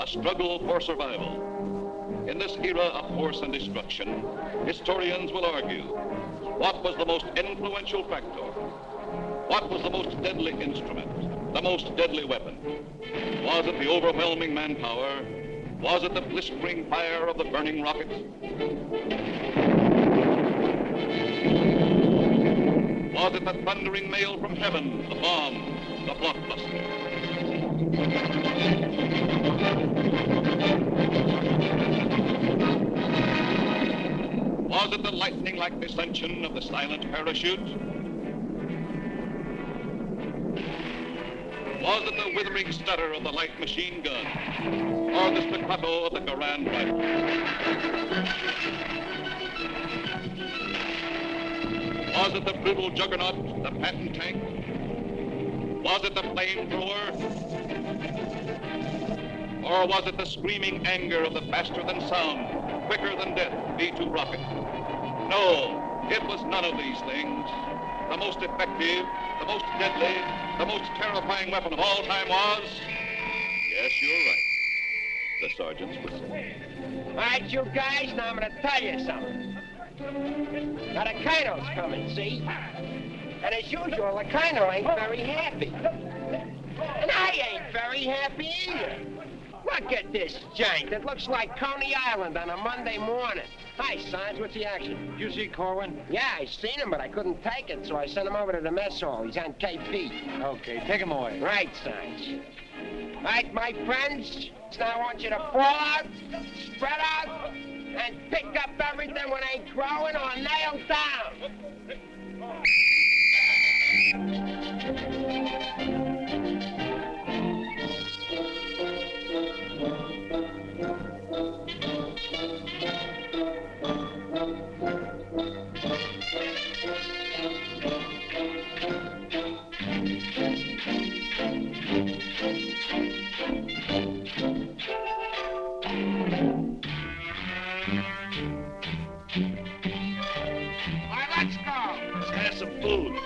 Struggle for survival. In this era of force and destruction, historians will argue, what was the most influential factor? What was the most deadly instrument, the most deadly weapon? Was it the overwhelming manpower? Was it the blistering fire of the burning rockets? Was it the thundering mail from heaven, the bomb, the blockbuster? Was it the lightning-like descension of the silent parachute? Was it the withering stutter of the light machine gun? Or the staccato of the Garand rifle? Was it the brutal juggernaut, the Patton tank? Was it the flamethrower? Or was it the screaming anger of the faster-than-sound, quicker-than-death V-2 rocket? No, it was none of these things. The most effective, the most deadly, the most terrifying weapon of all time was... Yes, you're right. The sergeant's whistle. All right, you guys, now I'm going to tell you something. Now, the colonel's coming, see? And as usual, the colonel ain't very happy. And I ain't very happy either. Look at this jank. It looks like Coney Island on a Monday morning. Hi, Sarge. What's the action? Did you see Korwin? Yeah, I seen him, but I couldn't take it, so I sent him over to the mess hall. He's on KP. Okay, take him away. Right, Sarge. All right, my friends. Now I want you to fall out, spread out, and pick up everything when ain't growing or nailed down.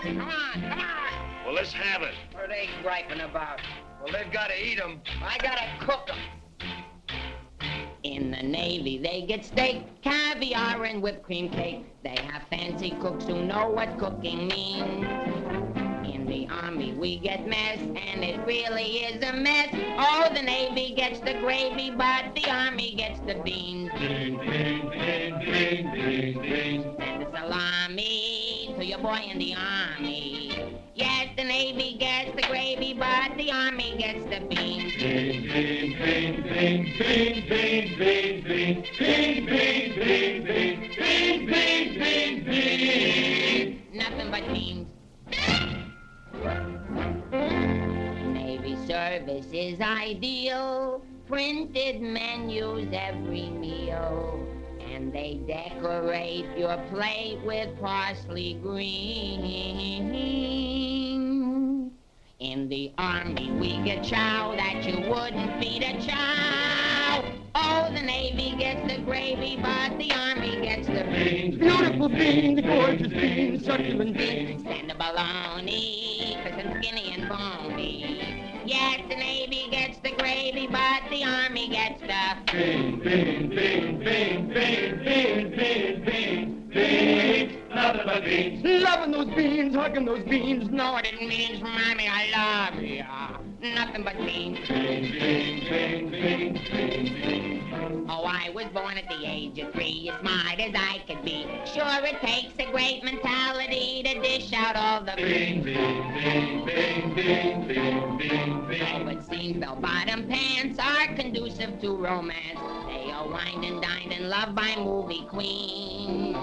Come on, come on. Well, let's have it. What are they griping about? Well, they've got to eat them. I gotta cook them. In the Navy, they get steak, caviar, and whipped cream cake. They have fancy cooks who know what cooking means. In the Army, we get mess, and it really is a mess. Oh, the Navy gets the gravy, but the Army gets the beans. Beans, beans, beans, beans, beans, beans. Send a salami to your boy in the Army. Yes, the Navy gets the gravy, but the Army gets the beans. Beans, beans, beans, beans, beans, beans, beans, beans, beans, beans, beans, beans, beans, beans, beans. Nothing but beans. Navy service is ideal. Printed menus every meal. And they decorate your plate with parsley green. In the Army, we get chow that you wouldn't feed a chow. Oh, the Navy gets the gravy, but the Army gets the beans. Beautiful beans, gorgeous beans, succulent beans. And the bologna, crisp and skinny and bony. Yes, the Navy gets the gravy, but the Army gets the beans, beans, beans, beans, beans, beans, beans, beans, beans. nothing but beans. Loving those beans, hugging those beans. Know what it means, Mommy, I love ya. Nothing but beans. Beans, beans, beans, beans, beans, beans. Oh, I was born at the age of 3, as smart as I could be. Sure, it takes a great mentality to dish out all the Beans, beans, beans, beans, beans, beans, beans, beans. Oh, it seems bell-bottom pants are conducive to romance. They are wined and dined and loved by movie queens.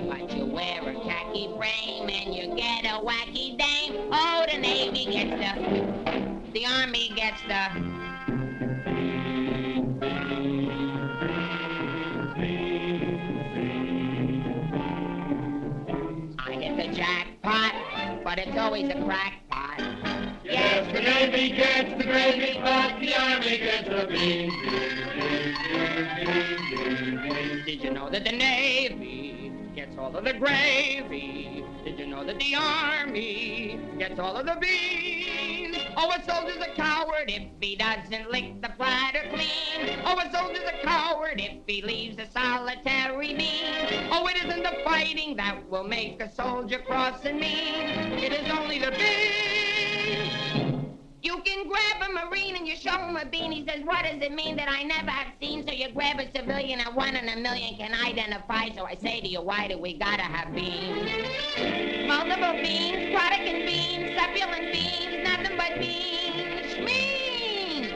But you wear a khaki frame and you get a wacky dame. Oh, the Navy gets the Army gets the... I hit the jackpot, but it's always a crackpot. Yes, the Navy gets the gravy pot, the Army gets the beans. Did you know that the Navy gets all of the gravy? Did you know that the Army gets all of the beans? Oh, a soldier's a coward if he doesn't lick the platter clean. Oh, a soldier's a coward if he leaves a solitary bean. Oh, it isn't the fighting that will make a soldier cross and mean. It is only the beans. You can grab a Marine and you show him a bean. He says, what does it mean that I never have seen? So you grab a civilian and 1 in a million can identify. So I say to you, why do we gotta have beans? Multiple beans, prodigal beans, succulent beans, nothing but beans. Schmeans!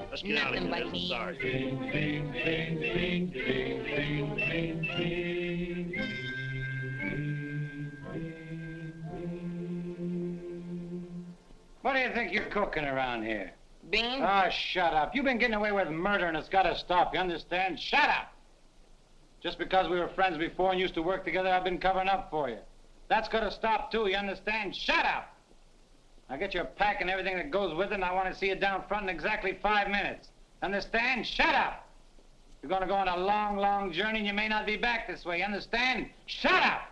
Let's get out of here. Nothing but beans. Sorry. Beans, beans, beans, beans, beans, beans, beans, beans. What do you think you're cooking around here? Beans? Oh, shut up. You've been getting away with murder and it's got to stop, you understand? Shut up! Just because we were friends before and used to work together, I've been covering up for you. That's got to stop, too, you understand? Shut up! Now get your pack and everything that goes with it, and I want to see you down front in exactly 5 minutes. Understand? Shut up! You're going to go on a long, long journey, and you may not be back this way, you understand? Shut up!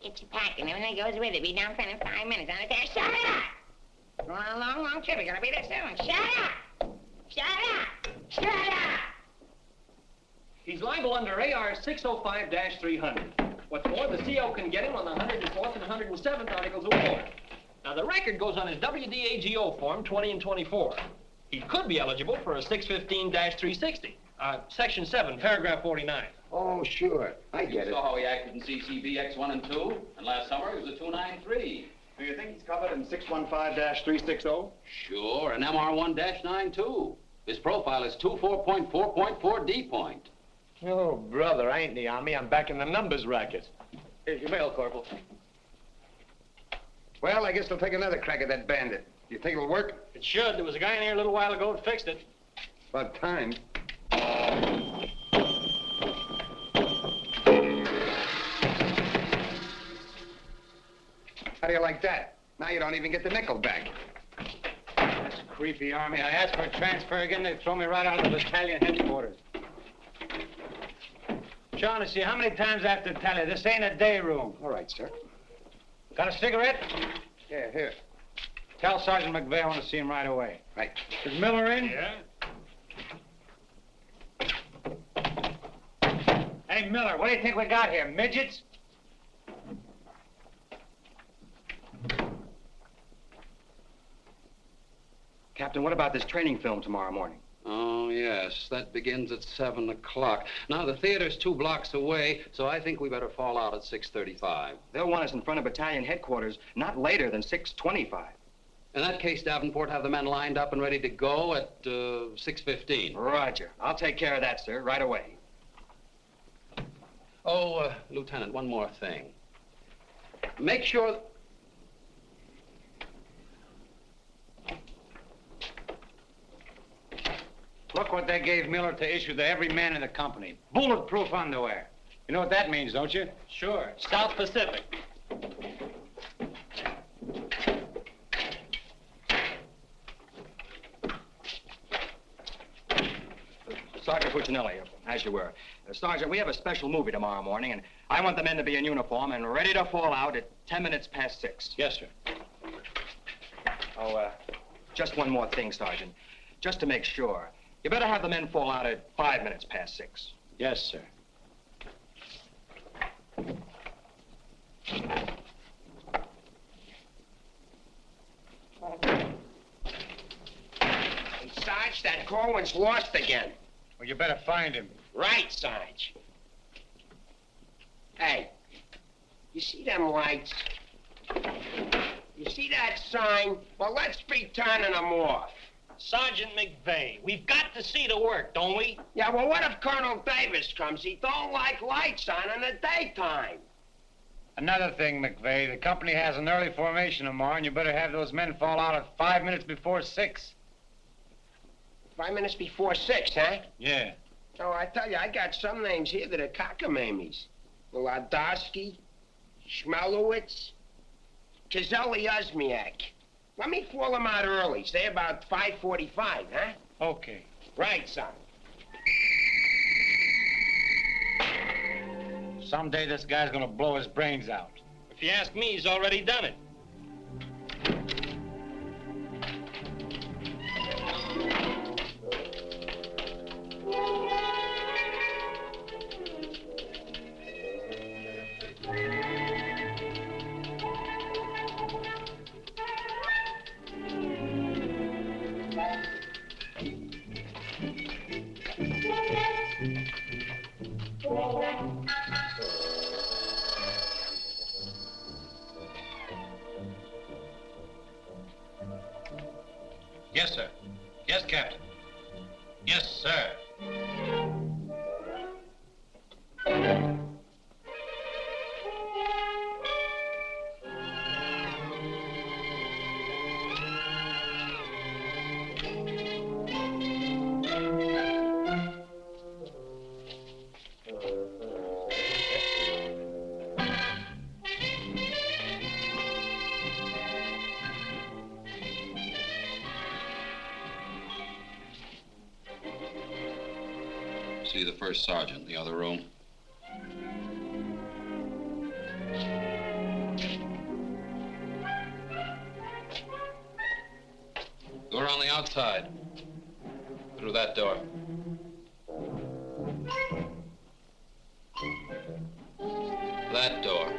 Get your pack and everything goes with it. Be down front in 5 minutes. Understand? Shut up! We're on a long, long trip. We're gonna be there soon. Shut up! Shut up! Shut up! He's liable under AR 605-300. What's more, the CO can get him on the 104th and 107th articles of war. Now, the record goes on his WDAGO form 20 and 24. He could be eligible for a 615-360. Section 7, paragraph 49. Oh, sure. I get You saw how he acted in CCB X1 and 2, and last summer he was a 293. Do you think he's covered in 615-360? Sure, and MR1-92. His profile is 24.4.4 D point. Oh, brother, I ain't in the Army. I'm back in the numbers racket. Here's your mail, Corporal. Well, I guess they'll take another crack at that bandit. Do you think it'll work? It should. There was a guy in here a little while ago that fixed it. About time. How do you like that? Now you don't even get the nickel back. That's creepy, Army. I asked for a transfer again, they throw me right out of the battalion headquarters. Shaughnessy, how many times I have to tell you, this ain't a day room. All right, sir. Got a cigarette? Yeah, here. Tell Sergeant McVeigh I want to see him right away. Right. Is Miller in? Yeah? Hey, Miller, what do you think we got here, midgets? Captain, what about this training film tomorrow morning? Oh, yes, that begins at 7 o'clock. Now, the theater's 2 blocks away, so I think we better fall out at 6:35. They'll want us in front of battalion headquarters not later than 6:25. In that case, Davenport, have the men lined up and ready to go at 6:15. Roger. I'll take care of that, sir, right away. Oh, Lieutenant, one more thing. Make sure... Look what they gave Miller to issue to every man in the company. Bulletproof underwear. You know what that means, don't you? Sure. South Pacific. Sergeant Puccinelli, as you were. Sergeant, we have a special movie tomorrow morning, and I want the men to be in uniform and ready to fall out at 10 minutes past 6. Yes, sir. Oh, just one more thing, Sergeant. Just to make sure. You better have the men fall out at 5 minutes past 6. Yes, sir. Hey, Sarge, that Korwin's lost again. Well, you better find him. Right, Sarge. Hey, you see them lights? You see that sign? Well, let's be turning them off. Sergeant McVeigh, we've got to see the work, don't we? Yeah, well, what if Colonel Davis comes? He don't like lights on in the daytime. Another thing, McVeigh, the company has an early formation tomorrow, and you better have those men fall out at 5 minutes before 6. 5 minutes before 6, huh? Yeah. Oh, I tell you, I got some names here that are cockamammies. Wladowski, Schmelowitz, Kazelli Uzmiak. Let me fall them out early, say about 5:45, huh? Okay. Right, son. Someday this guy's gonna blow his brains out. If you ask me, he's already done it. Yes, sir. Yes, Captain. Yes, sir. See the first sergeant in the other room. Go around the outside. Through that door. That door.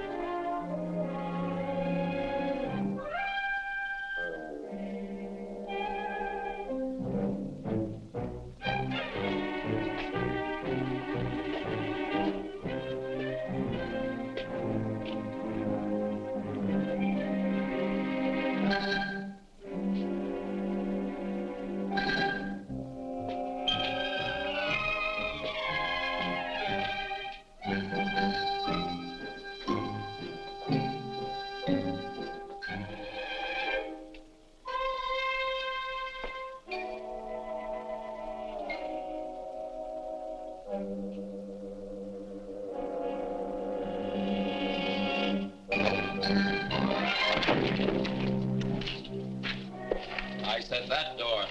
I said that door.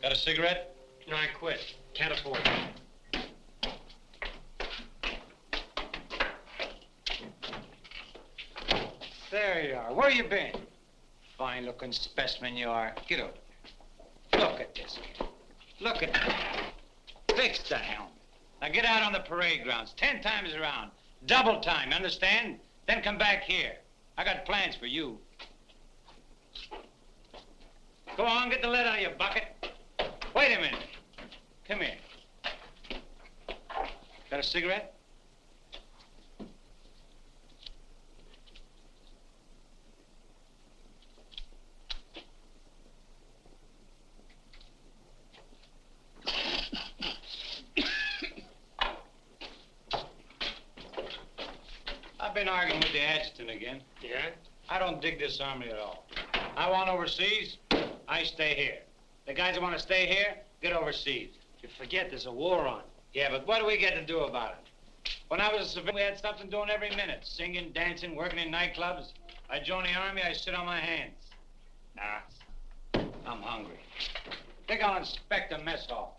Got a cigarette? No, I quit. Can't afford it. There you are. Where you been? Fine-looking specimen you are. Get over there. Look at this. Look at that. Fix the helmet. Now get out on the parade grounds 10 times around. Double time, understand? Then come back here. I got plans for you. Go on, get the lead out of your bucket. Wait a minute. Come here. Got a cigarette? I've been arguing with the adjutant again. Yeah? I don't dig this army at all. I want overseas, I stay here. The guys that want to stay here, get overseas. You forget there's a war on. Yeah, but what do we get to do about it? When I was a civilian, we had something doing every minute. Singing, dancing, working in nightclubs. I joined the army, I sit on my hands. Nah, I'm hungry. Think I'll inspect the mess hall.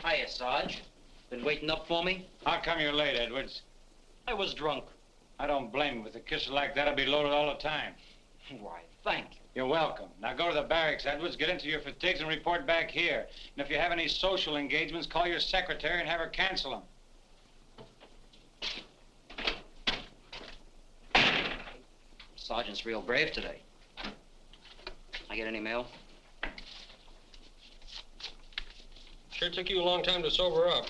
Hiya, Sarge. Been waiting up for me? How come you're late, Edwards? I was drunk. I don't blame him. With a kisser like that, I'll be loaded all the time. Why, thank you. You're welcome. Now go to the barracks, Edwards, get into your fatigues and report back here. And if you have any social engagements, call your secretary and have her cancel them. Sergeant's real brave today. I get any mail? Sure took you a long time to sober up.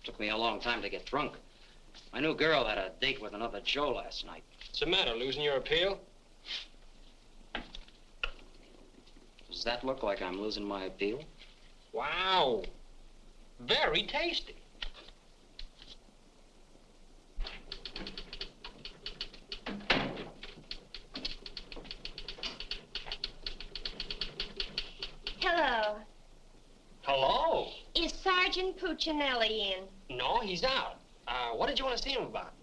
Took me a long time to get drunk. My new girl had a date with another Joe last night. What's the matter, losing your appeal? Does that look like I'm losing my appeal? Wow. Very tasty. Hello. Hello. Is Sergeant Puccinelli in? No, he's out. What did you want to see him about?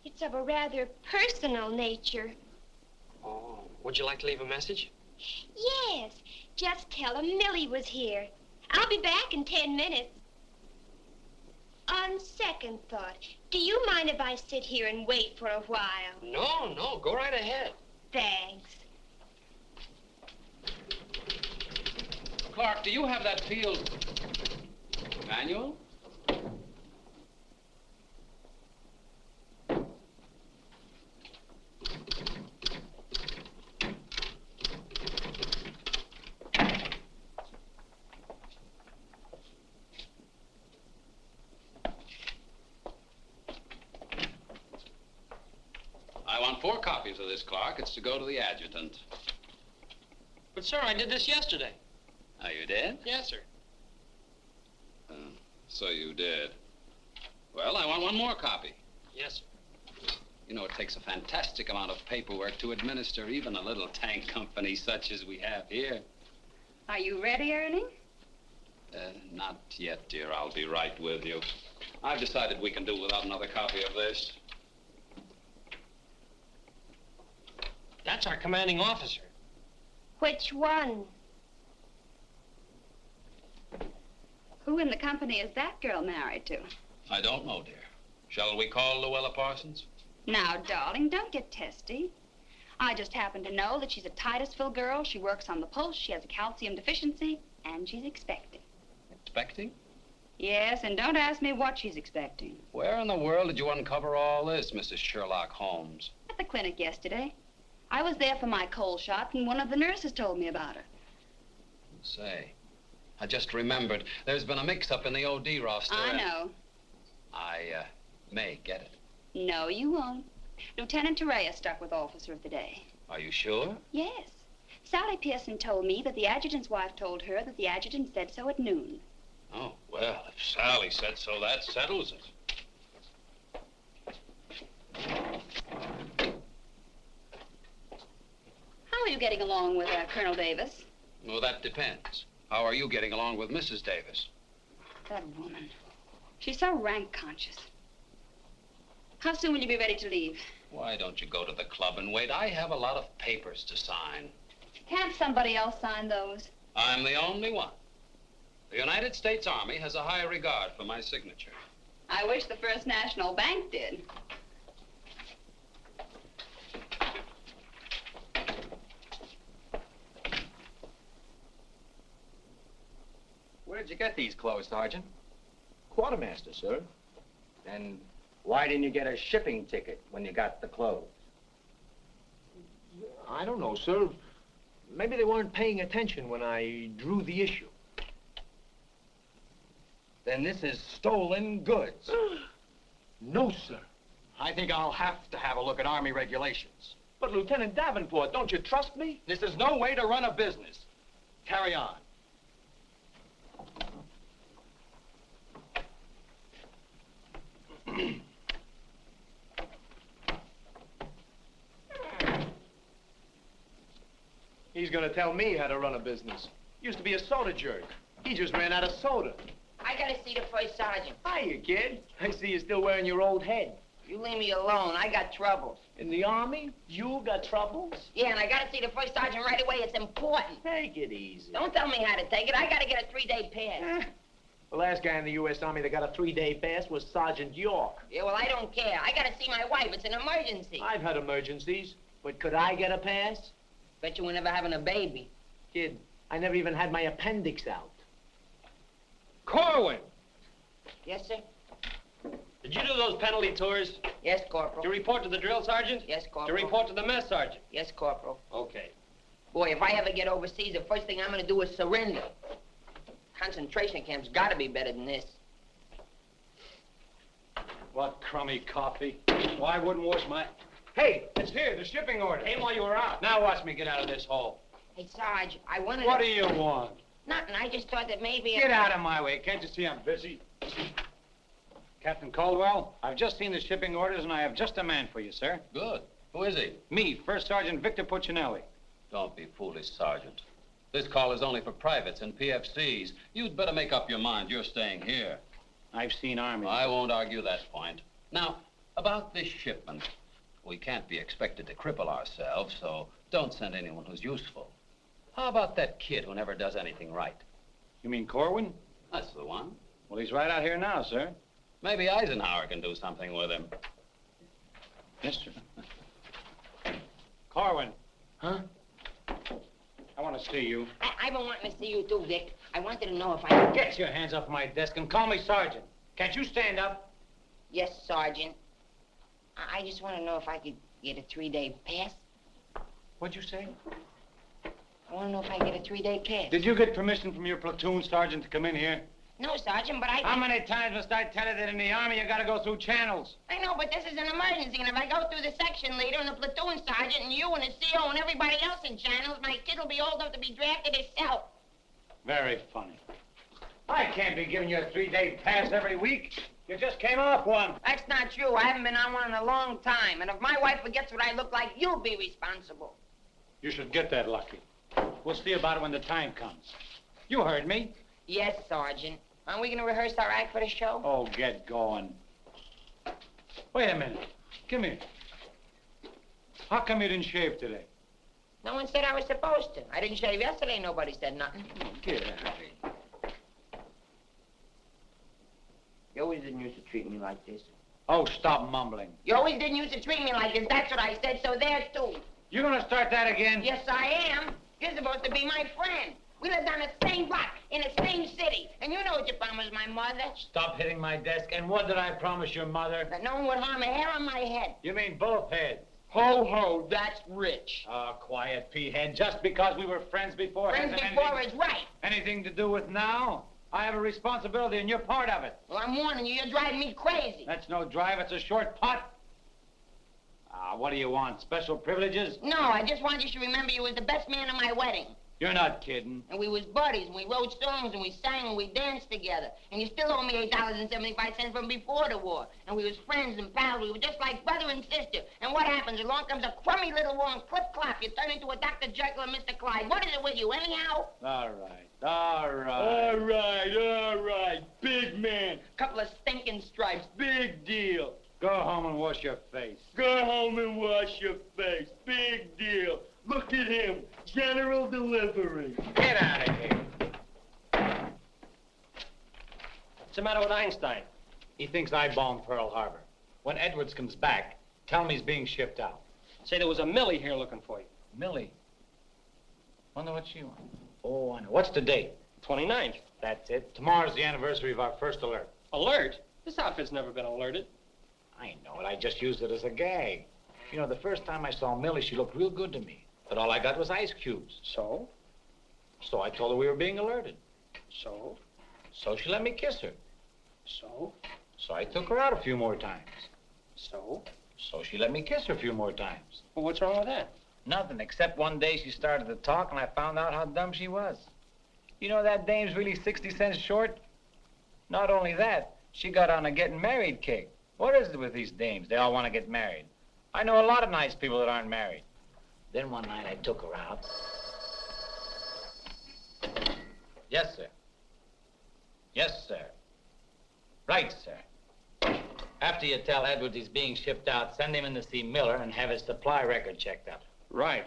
It's of a rather personal nature. Oh, would you like to leave a message? Yes. Just tell him Millie was here. I'll be back in 10 minutes. On second thought, do you mind if I sit here and wait for a while? No, go right ahead. Thanks. Clark, do you have that field manual? I want 4 copies of this, Clark. It's to go to the adjutant. But, sir, I did this yesterday. Oh, you did? Yes, sir. So you did. Well, I want 1 more copy. Yes, sir. You know, it takes a fantastic amount of paperwork to administer even a little tank company such as we have here. Are you ready, Ernie? Not yet, dear. I'll be right with you. I've decided we can do without another copy of this. That's our commanding officer. Which one? Who in the company is that girl married to? I don't know, dear. Shall we call Luella Parsons? Now, darling, don't get testy. I just happen to know that she's a Titusville girl. She works on the pulse. She has a calcium deficiency, and she's expecting. Expecting? Yes, and don't ask me what she's expecting. Where in the world did you uncover all this, Mrs. Sherlock Holmes? At the clinic yesterday. I was there for my cold shot, and one of the nurses told me about her. Say, I just remembered. There's been a mix-up in the OD roster. I know. I may get it. No, you won't. Lieutenant Torreya stuck with Officer of the Day. Are you sure? Yes. Sally Pearson told me that the adjutant's wife told her that the adjutant said so at noon. Oh, well, if Sally said so, that settles it. How are you getting along with Colonel Davis? Well, that depends. How are you getting along with Mrs. Davis? That woman. She's so rank conscious. How soon will you be ready to leave? Why don't you go to the club and wait? I have a lot of papers to sign. Can't somebody else sign those? I'm the only one. The United States Army has a high regard for my signature. I wish the First National Bank did. Where did you get these clothes, Sergeant? Quartermaster, sir. And why didn't you get a shipping ticket when you got the clothes? I don't know, sir. Maybe they weren't paying attention when I drew the issue. Then this is stolen goods. No, sir. I think I'll have to have a look at Army regulations. But, Lieutenant Davenport, don't you trust me? This is no way to run a business. Carry on. He's gonna tell me how to run a business. Used to be a soda jerk. He just ran out of soda. I gotta see the first sergeant. Hiya, kid. I see you're still wearing your old head. You leave me alone. I got troubles. In the Army? You got troubles? Yeah, and I gotta see the first sergeant right away. It's important. Take it easy. Don't tell me how to take it. I gotta get a 3-day pass. The last guy in the U.S. Army that got a 3-day pass was Sergeant York. Yeah, well, I don't care. I gotta see my wife. It's an emergency. I've had emergencies, but could I get a pass? Bet you were never having a baby. Kid, I never even had my appendix out. Korwin! Yes, sir? Did you do those penalty tours? Yes, Corporal. To report to the drill sergeant? Yes, Corporal. To report to the mess sergeant? Yes, Corporal. Okay. Boy, if I ever get overseas, the first thing I'm gonna do is surrender. Concentration camp's gotta be better than this. What crummy coffee. Well, I wouldn't wash my... Hey, it's here, the shipping order. Came while you were out. Now watch me get out of this hole. Hey, Sarge, I wanted What to... do you want? Nothing. I just thought that maybe... Get out of my way. Can't you see I'm busy? Captain Caldwell, I've just seen the shipping orders, and I have just a man for you, sir. Good. Who is he? Me, First Sergeant Victor Puccinelli. Don't be foolish, Sergeant. This call is only for privates and PFCs. You'd better make up your mind. You're staying here. I've seen armies. I won't argue that point. Now, about this shipment. We can't be expected to cripple ourselves, so don't send anyone who's useful. How about that kid who never does anything right? You mean Korwin? That's the one. Well, he's right out here now, sir. Maybe Eisenhower can do something with him. Yes, sir. Korwin. Huh? I want to see you. I've been wanting to see you too, Vic. I wanted to know if I could... Get your hands off my desk and call me Sergeant. Can't you stand up? Yes, Sergeant. I just want to know if I could get a 3-day pass. What'd you say? I want to know if I can get a 3-day pass. Did you get permission from your platoon sergeant to come in here? No, Sergeant, but I... How many times must I tell you that in the Army you gotta go through channels? I know, but this is an emergency, and if I go through the section leader and the platoon sergeant and you and the CO and everybody else in channels, my kid will be old enough to be drafted himself. Very funny. I can't be giving you a 3-day pass every week. You just came off one. That's not true. I haven't been on one in a long time, and if my wife forgets what I look like, you'll be responsible. You should get that lucky. We'll see about it when the time comes. You heard me. Yes, Sergeant. Aren't we going to rehearse our act for the show? Oh, get going. Wait a minute. Come here. How come you didn't shave today? No one said I was supposed to. I didn't shave yesterday. Nobody said nothing. Get out of here. You always didn't used to treat me like this. Oh, stop mumbling. You always didn't used to treat me like this. That's what I said, so there, too. You gonna start that again? Yes, I am. You're supposed to be my friend. We lived on the same block, in the same city. And you know what you promised my mother. Stop hitting my desk. And what did I promise your mother? That no one would harm a hair on my head. You mean both heads? Ho, ho, that's rich. Oh, quiet, P-head. Just because we were friends before... Friends before is right. Anything to do with now? I have a responsibility, and you're part of it. Well, I'm warning you. You're driving me crazy. That's no drive. It's a short putt. What do you want? Special privileges? No, I just want you to remember you was the best man at my wedding. You're not kidding. And we was buddies, and we wrote songs, and we sang, and we danced together. And you still owe me $8.75 from before the war. And we was friends and pals. We were just like brother and sister. And what happens? Along comes a crummy little war and clip-clop. You turn into a Dr. Jekyll and Mr. Clyde. What is it with you, anyhow? All right. All right. All right, all right. Big man. Couple of stinking stripes. Big deal. Go home and wash your face. Go home and wash your face. Big deal. Look at him. General delivery. Get out of here. What's the matter with Einstein? He thinks I bombed Pearl Harbor. When Edwards comes back, tell him he's being shipped out. Say there was a Millie here looking for you. Millie? Wonder what she wants. Oh, I know. What's the date? 29th. That's it. Tomorrow's the anniversary of our first alert. Alert? This outfit's never been alerted. I know it. I just used it as a gag. You know, the first time I saw Millie, she looked real good to me. But all I got was ice cubes. So? So I told her we were being alerted. So? So she let me kiss her. So? So I took her out a few more times. So? So she let me kiss her a few more times. Well, what's wrong with that? Nothing, except one day she started to talk and I found out how dumb she was. You know that dame's really 60 cents short? Not only that, she got on a getting married kick. What is it with these dames? They all want to get married. I know a lot of nice people that aren't married. Then one night I took her out. Yes, sir. Yes, sir. Right, sir. After you tell Edwards he's being shipped out, send him in to see Miller and have his supply record checked up. Right.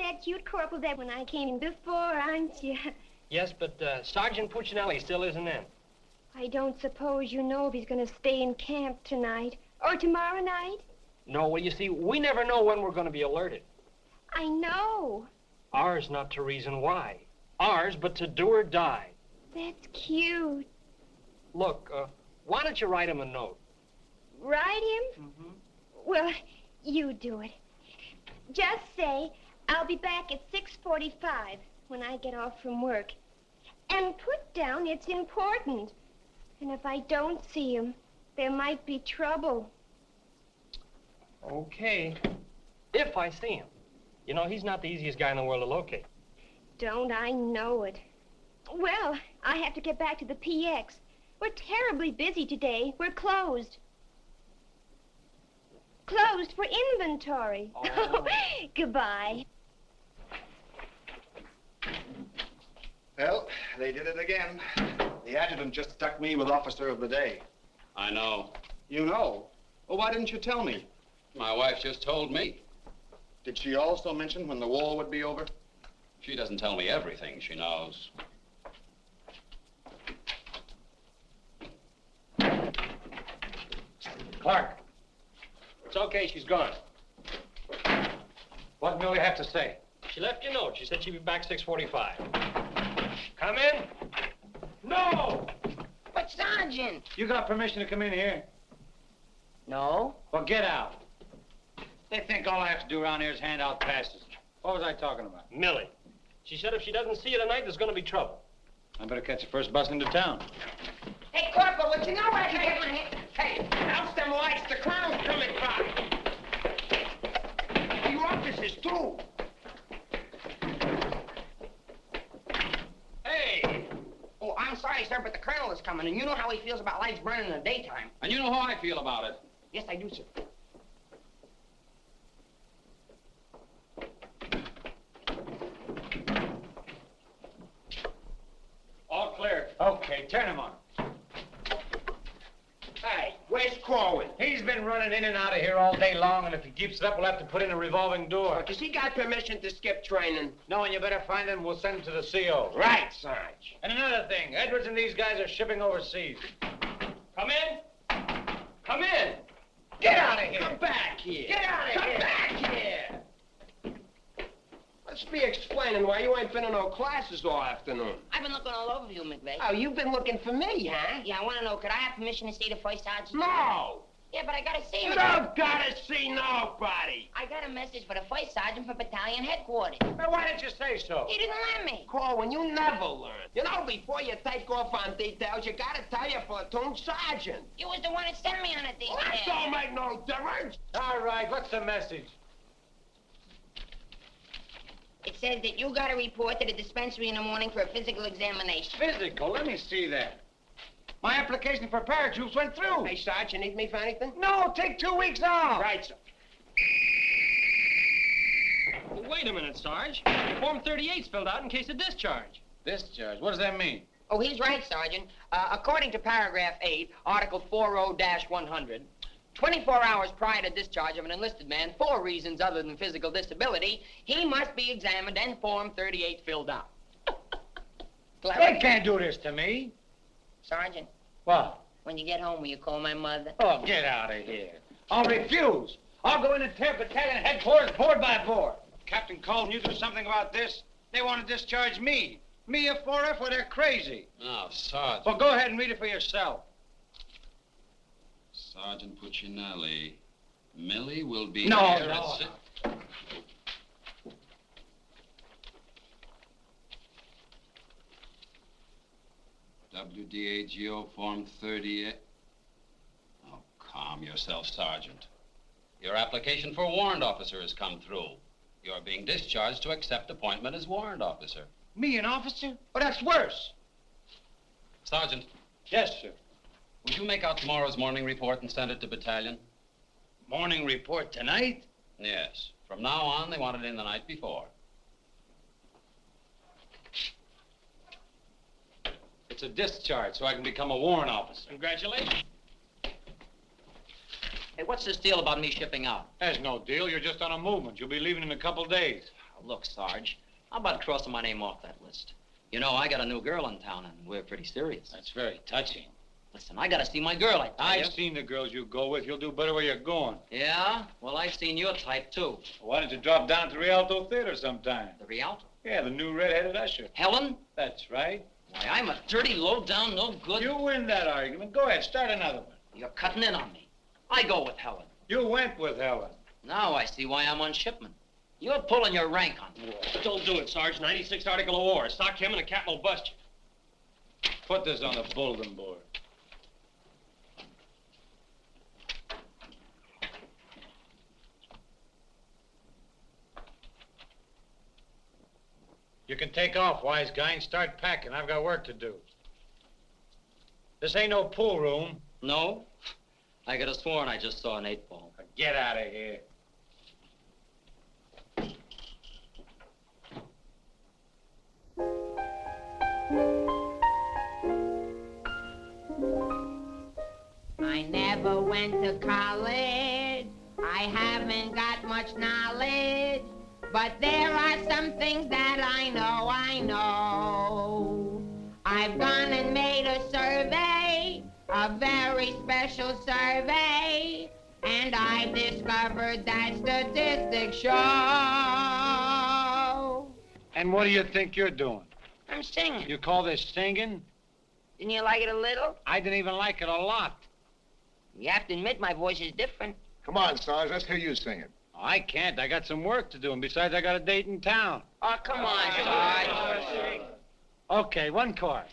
that cute corporal there when I came in before, aren't you? Yes, but Sergeant Puccinelli still isn't in. I don't suppose you know if he's going to stay in camp tonight or tomorrow night? No, well, you see, we never know when we're going to be alerted. I know. Ours not to reason why. Ours, but to do or die. That's cute. Look, why don't you write him a note? Write him? Mm-hmm. Well, you do it. Just say, I'll be back at 6:45 when I get off from work. And put down it's important. And if I don't see him, there might be trouble. Okay. If I see him. You know, he's not the easiest guy in the world to locate. Don't I know it? Well, I have to get back to the PX. We're terribly busy today. We're closed. Closed for inventory. Oh. Goodbye. Well, they did it again. The adjutant just stuck me with officer of the day. I know. You know? Well, why didn't you tell me? My wife just told me. Did she also mention when the war would be over? She doesn't tell me everything she knows. Clark, It's okay, she's gone. what Millie have to say? She left you a note. She said she'd be back 6:45. Come in. No! But, Sergeant. You got permission to come in here? No. Well, get out. They think all I have to do around here is hand out passes. What was I talking about? Millie. She said if she doesn't see you tonight, there's going to be trouble. I better catch the first bus into town. Hey, Corporal, would you know where I can get my hand? Hey, house them lights, the clown's coming by. You officers, too. Hey! Oh, I'm sorry, sir, but the colonel is coming, and you know how he feels about lights burning in the daytime. And you know how I feel about it. Yes, I do, sir. All clear. Okay, turn him on. Hey, where's Korwin? He's been running in and out of here all day long, and if he keeps it up, we'll have to put in a revolving door. Does he got permission to skip training? No, and you better find him. We'll send him to the CO. Right, Sarge. And another thing, Edwards and these guys are shipping overseas. Come in. Come in. Get out of here. Come back here. Get out of here. Come back here. Let's be explaining why you ain't been in no classes all afternoon. I've been looking all over you, McVeigh. Oh, you've been looking for me, huh? Yeah, I want to know, could I have permission to see the first sergeant? No. Yeah, but I got to see him. You don't gotta see nobody. I got a message for the first sergeant for battalion headquarters. Well, why didn't you say so? He didn't let me. Corwin, you never learn. You know, before you take off on details, you gotta tell your platoon sergeant. You was the one that sent me on a detail. Well, that don't make no difference. All right, what's the message? It says that you got to report to the dispensary in the morning for a physical examination. Physical? Let me see that. My application for paratroops went through. Hey, Sarge, you need me for anything? No, take 2 weeks off. Right, sir. Well, wait a minute, Sarge. Form 38's filled out in case of discharge. Discharge? What does that mean? Oh, he's right, Sergeant. According to paragraph 8, article 40-100, 24 hours prior to discharge of an enlisted man for reasons other than physical disability, he must be examined and Form 38 filled out. They can't do this to me. Sergeant. What? When you get home, will you call my mother? Oh, get out of here. I'll refuse. I'll go in and tear battalion headquarters board by board. Captain Colton, you do something about this? They want to discharge me. Me, a 4F, well, they're crazy. No, Sergeant. Well, go ahead and read it for yourself. Sergeant Puccinelli. Millie will be No, here no. at WDAGO Form 38. Oh, calm yourself, Sergeant. Your application for warrant officer has come through. You're being discharged to accept appointment as warrant officer. Me, an officer? Well, that's worse. Sergeant. Yes, sir. Would you make out tomorrow's morning report and send it to battalion? Morning report tonight? Yes. From now on, they want it in the night before. It's a discharge, so I can become a warrant officer. Congratulations. Hey, what's this deal about me shipping out? There's no deal. You're just on a movement. You'll be leaving in a couple days. Look, Sarge, how about crossing my name off that list? You know, I got a new girl in town, and we're pretty serious. That's very touching. Listen, I gotta see my girl, I tell you. I've seen the girls you go with. You'll do better where you're going. Yeah? Well, I've seen your type, too. Why don't you drop down to the Rialto Theater sometime? The Rialto? Yeah, the new red-headed usher. Helen? That's right. Why, I'm a dirty, low-down, no good... You win that argument. Go ahead, start another one. You're cutting in on me. I go with Helen. You went with Helen. Now I see why I'm on shipment. You're pulling your rank on me. Don't do it, Sarge. 96 article of war. Sock him and the captain will bust you. Put this on the bulletin board. You can take off, wise guy, and start packing. I've got work to do. This ain't no pool room. No? I could have sworn I just saw an 8-ball. Get out of here. I never went to college. I haven't got much knowledge. But there are some things that I know. I've gone and made a survey, a very special survey, and I've discovered that statistics show. And what do you think you're doing? I'm singing. You call this singing? Didn't you like it a little? I didn't even like it a lot. You have to admit my voice is different. Come on, Sarge, let's hear you sing it. I can't. I got some work to do, and besides, I got a date in town. Oh, come on, Sarge. Okay, one chorus.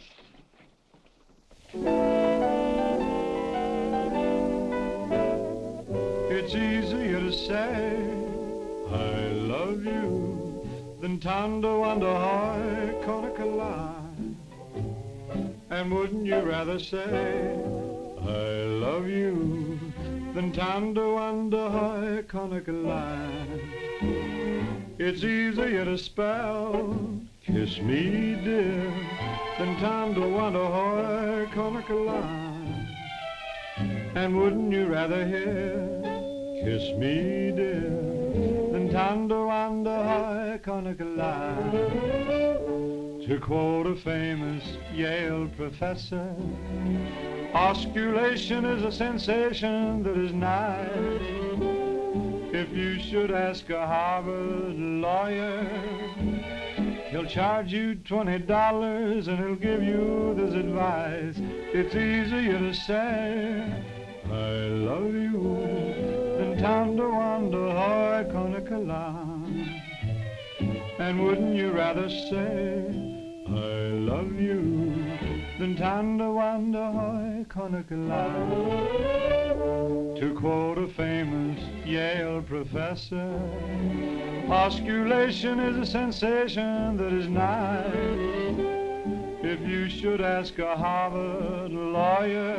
It's easier to say I love you than Tondo under high Conacola. And wouldn't you rather say I love you than Tondo under high Conacola? It's easier to spell kiss me dear than Tondo under high Conacola. And wouldn't you rather hear kiss me dear than Tondo under high Conacola? To quote a famous Yale professor, osculation is a sensation that is nigh. If you should ask a Harvard lawyer, he'll charge you $20 and he'll give you this advice. It's easier to say I love you than Tondo under high Conacola. And wouldn't you rather say I love you than Tondo under high Conacola? To quote a famous Yale professor, osculation is a sensation that is nigh. If you should ask a Harvard lawyer,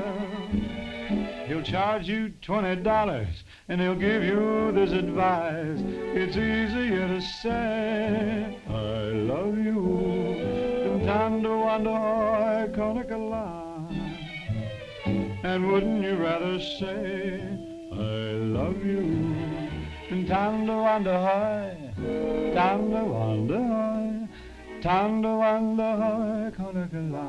he'll charge you $20 and he'll give you this advice. It's easier to say I love you than Tondo under high Conacola. And wouldn't you rather say I love you than Tondo under high, Tondo under high, Tondo under high Conacola?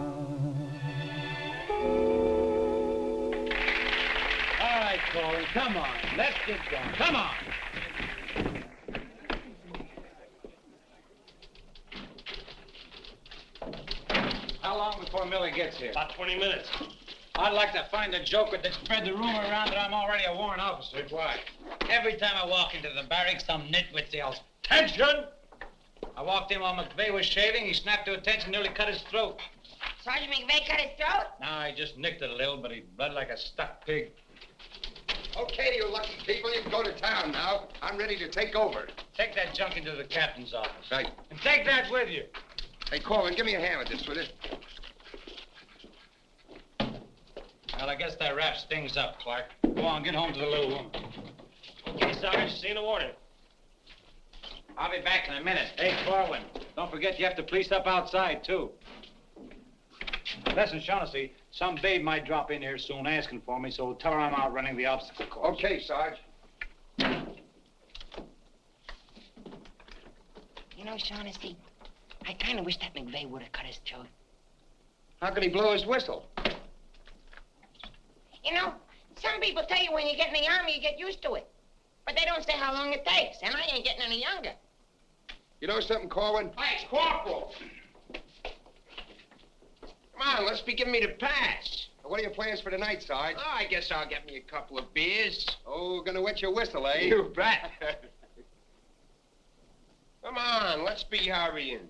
All right, Corwin, come on. Let's get going. Come on. How long before Millie gets here? About 20 minutes. I'd like to find a joker that spread the rumor around that I'm already a warrant officer. Why? Every time I walk into the barracks, some nitwit yells, "Attention!" I walked in while McVeigh was shaving. He snapped to attention, nearly cut his throat. Sergeant McVeigh cut his throat? No, I just nicked it a little, but he bled like a stuck pig. Okay, you lucky people, you can go to town now. I'm ready to take over. Take that junk into the captain's office. Right. And take that with you. Hey, Corwin, give me a hand with this, will you? Well, I guess that wraps things up, Clark. Go on, get home to the little woman. Okay, Sarge, see you in the morning. I'll be back in a minute. Hey, Corwin, don't forget you have to police up outside, too. Listen, Shaughnessy, some babe might drop in here soon asking for me, so tell her I'm out running the obstacle course. Okay, Sarge. You know, Shaughnessy, I kind of wish that McVeigh would have cut his throat. How could he blow his whistle? You know, some people tell you when you get in the Army, you get used to it. But they don't say how long it takes, and I ain't getting any younger. You know something, Korwin? Hey, it's Corporal. Come on, let's be giving me the pass. What are your plans for tonight, Sarge? Oh, I guess I'll get me a couple of beers. Oh, gonna wet your whistle, eh? You bet. Come on, let's be hurrying.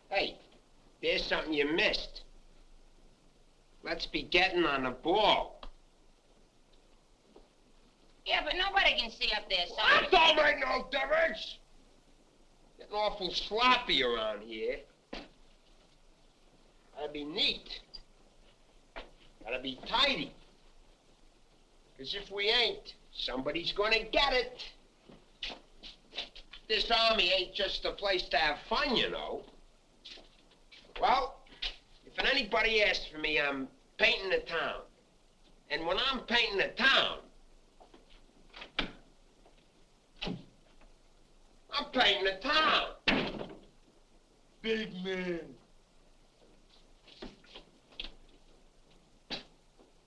Hey, there's something you missed. Let's be getting on the ball. Yeah, but nobody can see up there, so... That don't make no difference. Getting awful sloppy around here. Gotta be neat. Gotta be tidy. 'Cause if we ain't, somebody's gonna get it. This Army ain't just a place to have fun, you know. Well, if anybody asks for me, I'm painting the town. And when I'm painting the town, I'm painting the town. Big man.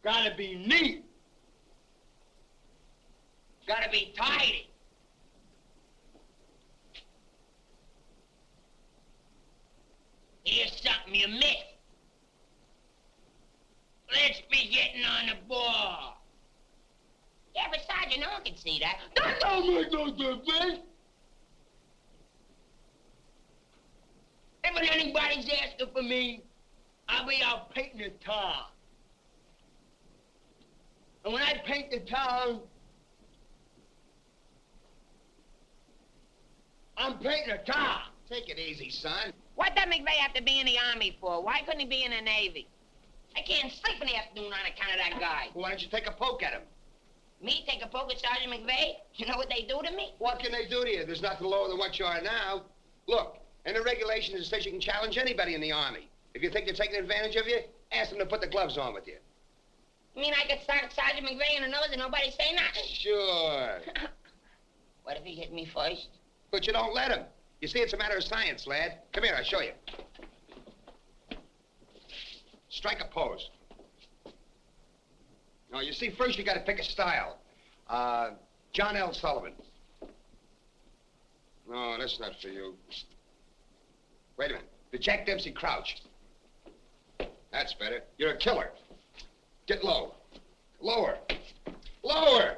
Gotta be neat. Gotta be tidy. Here's something you missed. Let's be getting on the ball. Yeah, but Sergeant, no one can see that. That don't make no difference. If anybody's asking for me, I'll be out painting the town. And when I paint the town, I'm painting the town. Take it easy, son. What does McVeigh have to be in the Army for? Why couldn't he be in the Navy? I can't sleep in the afternoon on account of that guy. Why don't you take a poke at him? Me take a poke at Sergeant McVeigh? You know what they do to me? What can they do to you? There's nothing lower than what you are now. Look, in the regulations it says you can challenge anybody in the Army. If you think they're taking advantage of you, ask them to put the gloves on with you. You mean I could start Sergeant McVeigh in the nose and nobody say nothing? Sure. What if he hit me first? But you don't let him. You see, it's a matter of science, lad. Come here, I'll show you. Strike a pose. Now, you see, first you got to pick a style. John L. Sullivan. No, that's not for you. Wait a minute. The Jack Dempsey crouch. That's better. You're a killer. Get low. Lower. Lower!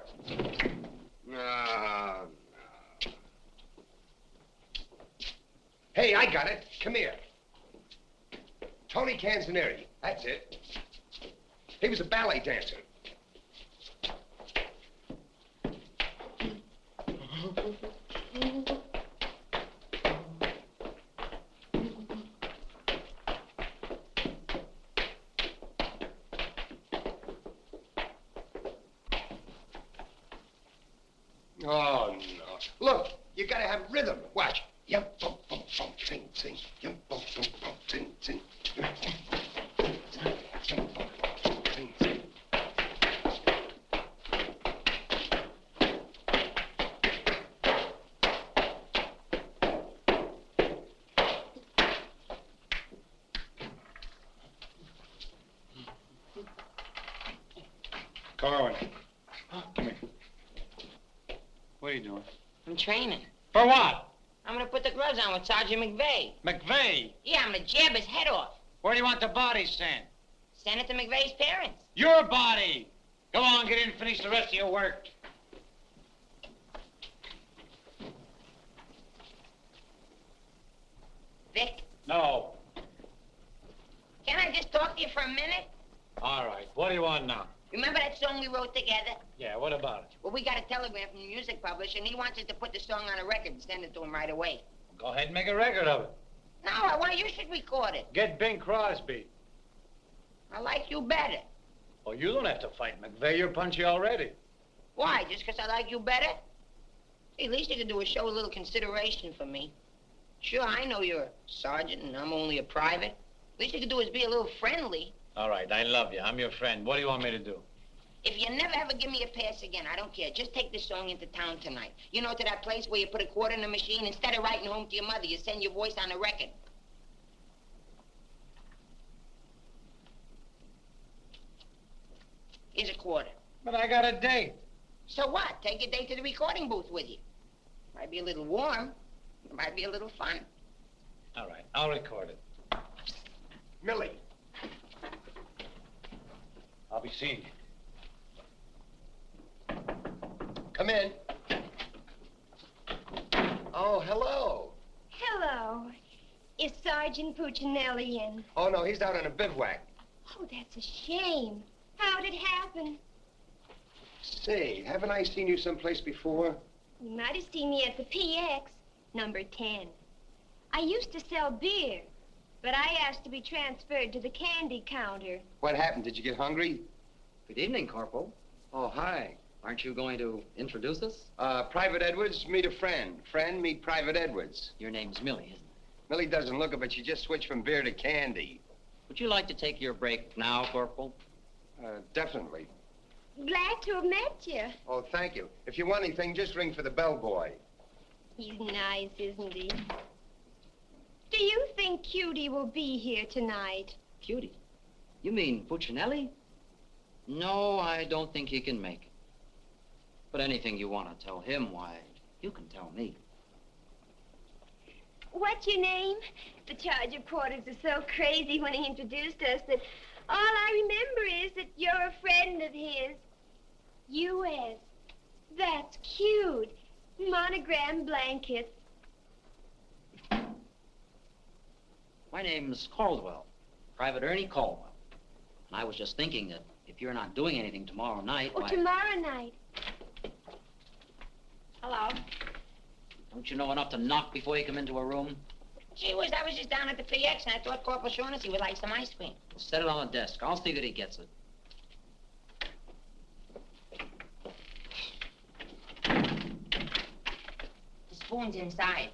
No. Hey, I got it. Come here. Tony Canzoneri. That's it. He was a ballet dancer. Oh, no. Look, you gotta have rhythm. Watch. Yum, bum, bum, bum, sing, sing. Yum, bum, bum, bum, sing, sing. Yum, bum, sing, sing. Korwin. Come here. What are you doing? I'm training. For what? I'm gonna put the gloves on with Sergeant McVeigh. McVeigh? Yeah, I'm gonna jab his head off. Where do you want the body sent? Send it to McVeigh's parents. Your body! Go on, get in and finish the rest of your work. Vic, No. can I just talk to you for a minute? All right. What do you want now? Remember that song we wrote together? Yeah, what about it? Well, we got a telegram from the music publisher, and he wants us to put the song on a record and send it to him right away. Go ahead and make a record of it. No, I want you should record it. Get Bing Crosby. I like you better. Oh, you don't have to fight McVeigh. You're punchy already. Why, just because I like you better? Hey, at least you could do is show a little consideration for me. Sure, I know you're a sergeant and I'm only a private. At least you could do is be a little friendly. All right, I love you. I'm your friend. What do you want me to do? If you never ever give me a pass again, I don't care. Just take this song into town tonight. You know, to that place where you put a quarter in the machine, instead of writing home to your mother, you send your voice on a record. Here's a quarter. But I got a date. So what? Take your date to the recording booth with you. Might be a little warm. It might be a little fun. All right, I'll record it. Millie. I'll be seeing you. Come in. Oh, hello. Hello. Is Sergeant Puccinelli in? Oh, no, he's out on a bivouac. Oh, that's a shame. How'd it happen? Say, haven't I seen you someplace before? You might have seen me at the PX, number 10. I used to sell beer, but I asked to be transferred to the candy counter. What happened? Did you get hungry? Good evening, Corporal. Oh, hi. Aren't you going to introduce us? Private Edwards, meet a friend. Friend, meet Private Edwards. Your name's Millie, isn't it? Millie doesn't look it, but she just switched from beer to candy. Would you like to take your break now, Corporal? Definitely. Glad to have met you. Oh, thank you. If you want anything, just ring for the bellboy. He's nice, isn't he? Do you think Cutie will be here tonight? Cutie? You mean Puccinelli? No, I don't think he can make it. But anything you want to tell him, why, you can tell me. What's your name? The charge reporters are so crazy when he introduced us that all I remember is that you're a friend of his. U.S. That's cute. Monogram blanket. My name's Caldwell, Private Ernie Caldwell. And I was just thinking that if you're not doing anything tomorrow night, Oh, why... tomorrow night. Hello. Don't you know enough to knock before you come into a room? Gee whiz, I was just down at the PX and I thought Corporal Shaughnessy would like some ice cream. Well, set it on the desk. I'll see that he gets it. The spoon's inside.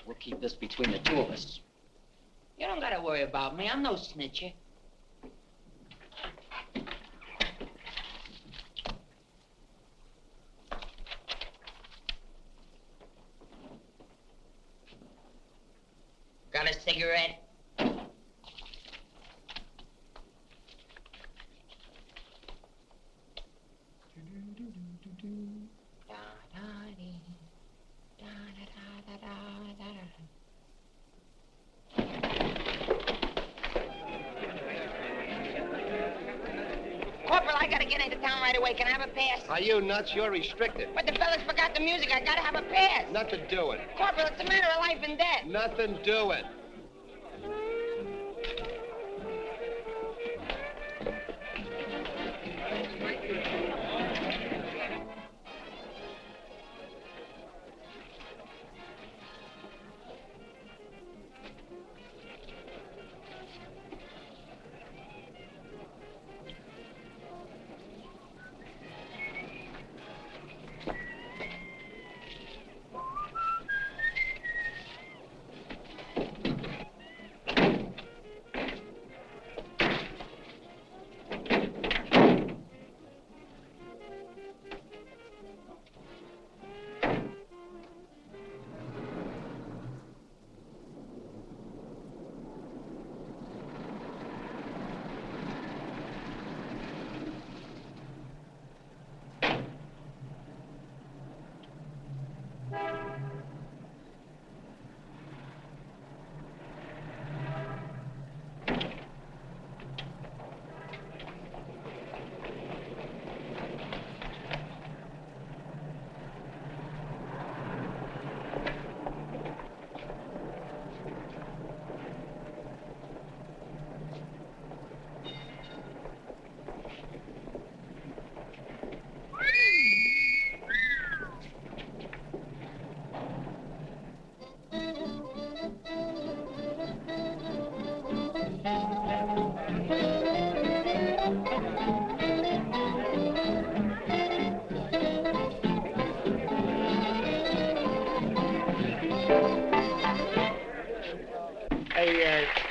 We'll keep this between the two of us. You don't gotta worry about me. I'm no snitcher. Got a cigarette? Corporal, I gotta get into town right away. Can I have a pass? Are you nuts? You're restricted. But the fellas forgot the music. I gotta have a pass. Nothing doing. Corporal, it's a matter of life and death. Nothing doing.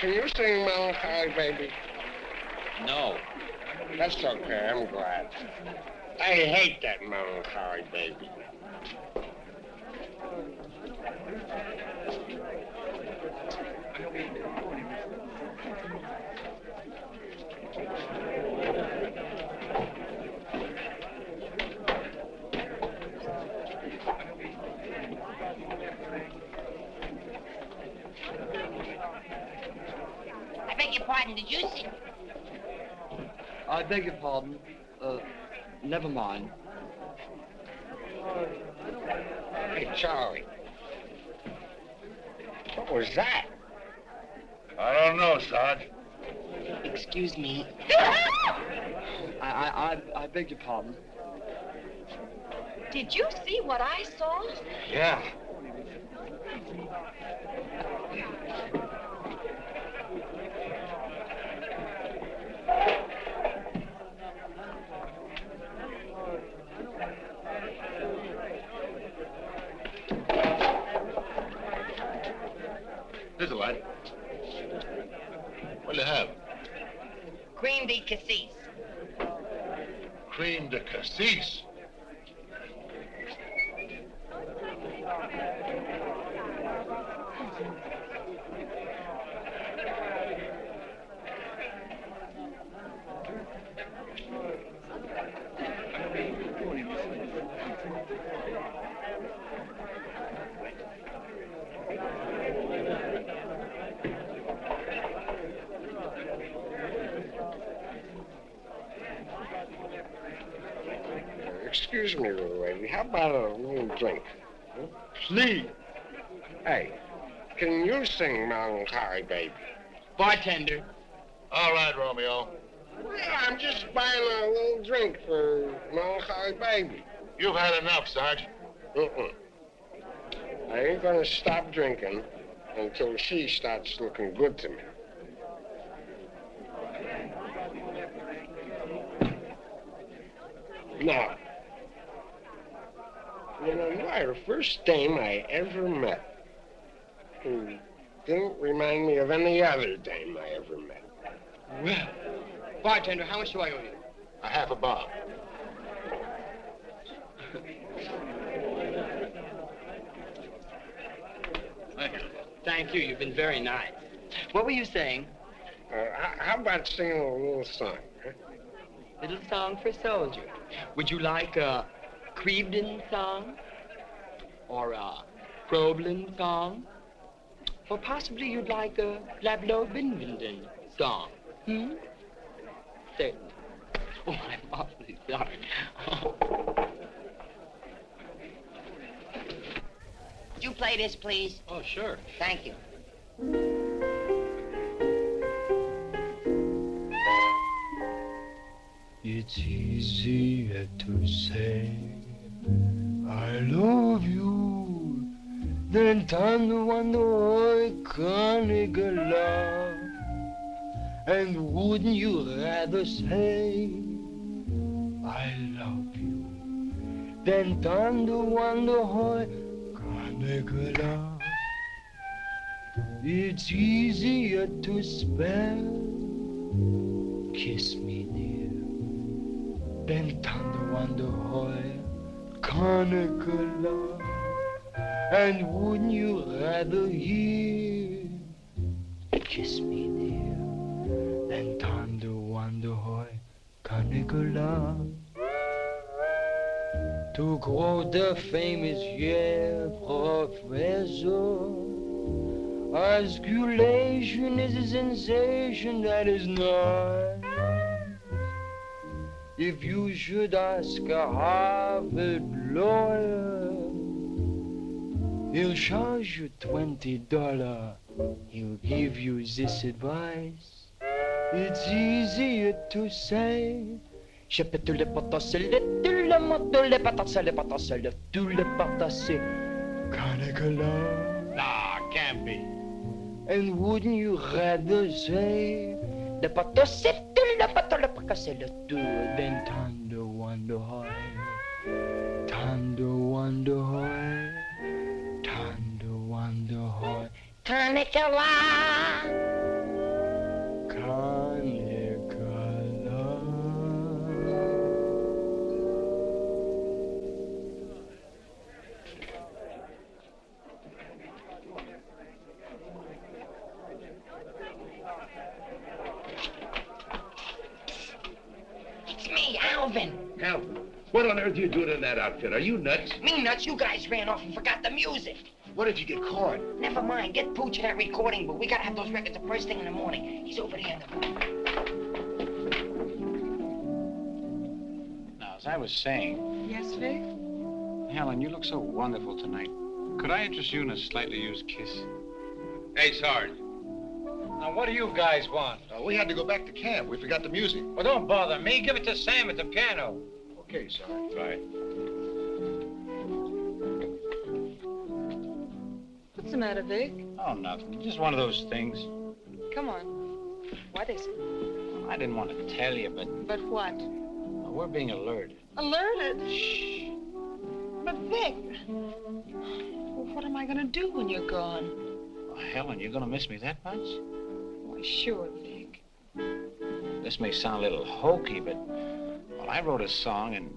can you sing Melancholy Baby? No. That's okay, I'm glad. I hate that Melancholy Baby. I beg your pardon, did you see? I beg your pardon. Never mind. Hey, Charlie. What was that? I don't know, Sarge. Excuse me. I beg your pardon. Did you see what I saw? Yeah. Here's a lad. What'll you have? Cream de cassis. Cream de cassis. Excuse me, little lady. How about a little drink? Huh? Please. Hey, can you sing Melancholy Baby? Bartender. All right, Romeo. Yeah, I'm just buying a little drink for Melancholy Baby. You've had enough, Sarge. I ain't gonna stop drinking until she starts looking good to me. Now, you know, you are the first dame I ever met who didn't remind me of any other dame I ever met. Well, bartender, how much do I owe you? A half a bob. Thank you. Thank you. You've been very nice. What were you saying? How about singing a little song? Huh? Little song for a soldier. Would you like a Crevedon song? Or a Crowlin song? Or possibly you'd like a Lablo Binvenden song? Certainly. Oh, I'm awfully sorry. Would you play this, please? Oh, sure. Thank you. It's easier to say I love you than to wonder I can't get love. And wouldn't you rather say I love you than to wonder how I can't get love? It's easier to spell kiss me dear than to wonder how I can't get love. And wouldn't you rather hear kiss me dear than to wonder how I can't get love? To quote the famous Yale professor, osculation is a sensation that is not. If you should ask a Harvard lawyer, he'll charge you $20. He'll give you this advice. It's easier to say. Je peux tout le potasser, tout le moto, le patasser, le patasser, tout le patasser. Cannicola. Nah, can't be. And wouldn't you rather say le patasser, tout le patasser, le patasser, le tout, than Thunder Wonder High? Thunder Wonder High. Thunder Wonder High. Cannicola. Alvin. Alvin, what on earth are you doing in that outfit? Are you nuts? Me nuts, you guys ran off and forgot the music. What if you get caught? Never mind, get Pooch in that recording booth. We gotta have those records the first thing in the morning. He's over there in the booth. Now, as I was saying... Yes, Vic? Helen, you look so wonderful tonight. Could I interest you in a slightly used kiss? Hey, Sarge. Now, what do you guys want? We had to go back to camp. We forgot the music. Well, don't bother me. Give it to Sam at the piano. Okay, Sarge. Right. What's the matter, Vic? Oh, nothing. Just one of those things. Come on. What is it? I didn't want to tell you, but... But what? Well, we're being alerted. Alerted? Shh. But, Vic, well, what am I going to do when you're gone? Well, Helen, you're going to miss me that much? Why, sure, Vic. This may sound a little hokey, but... Well, I wrote a song, and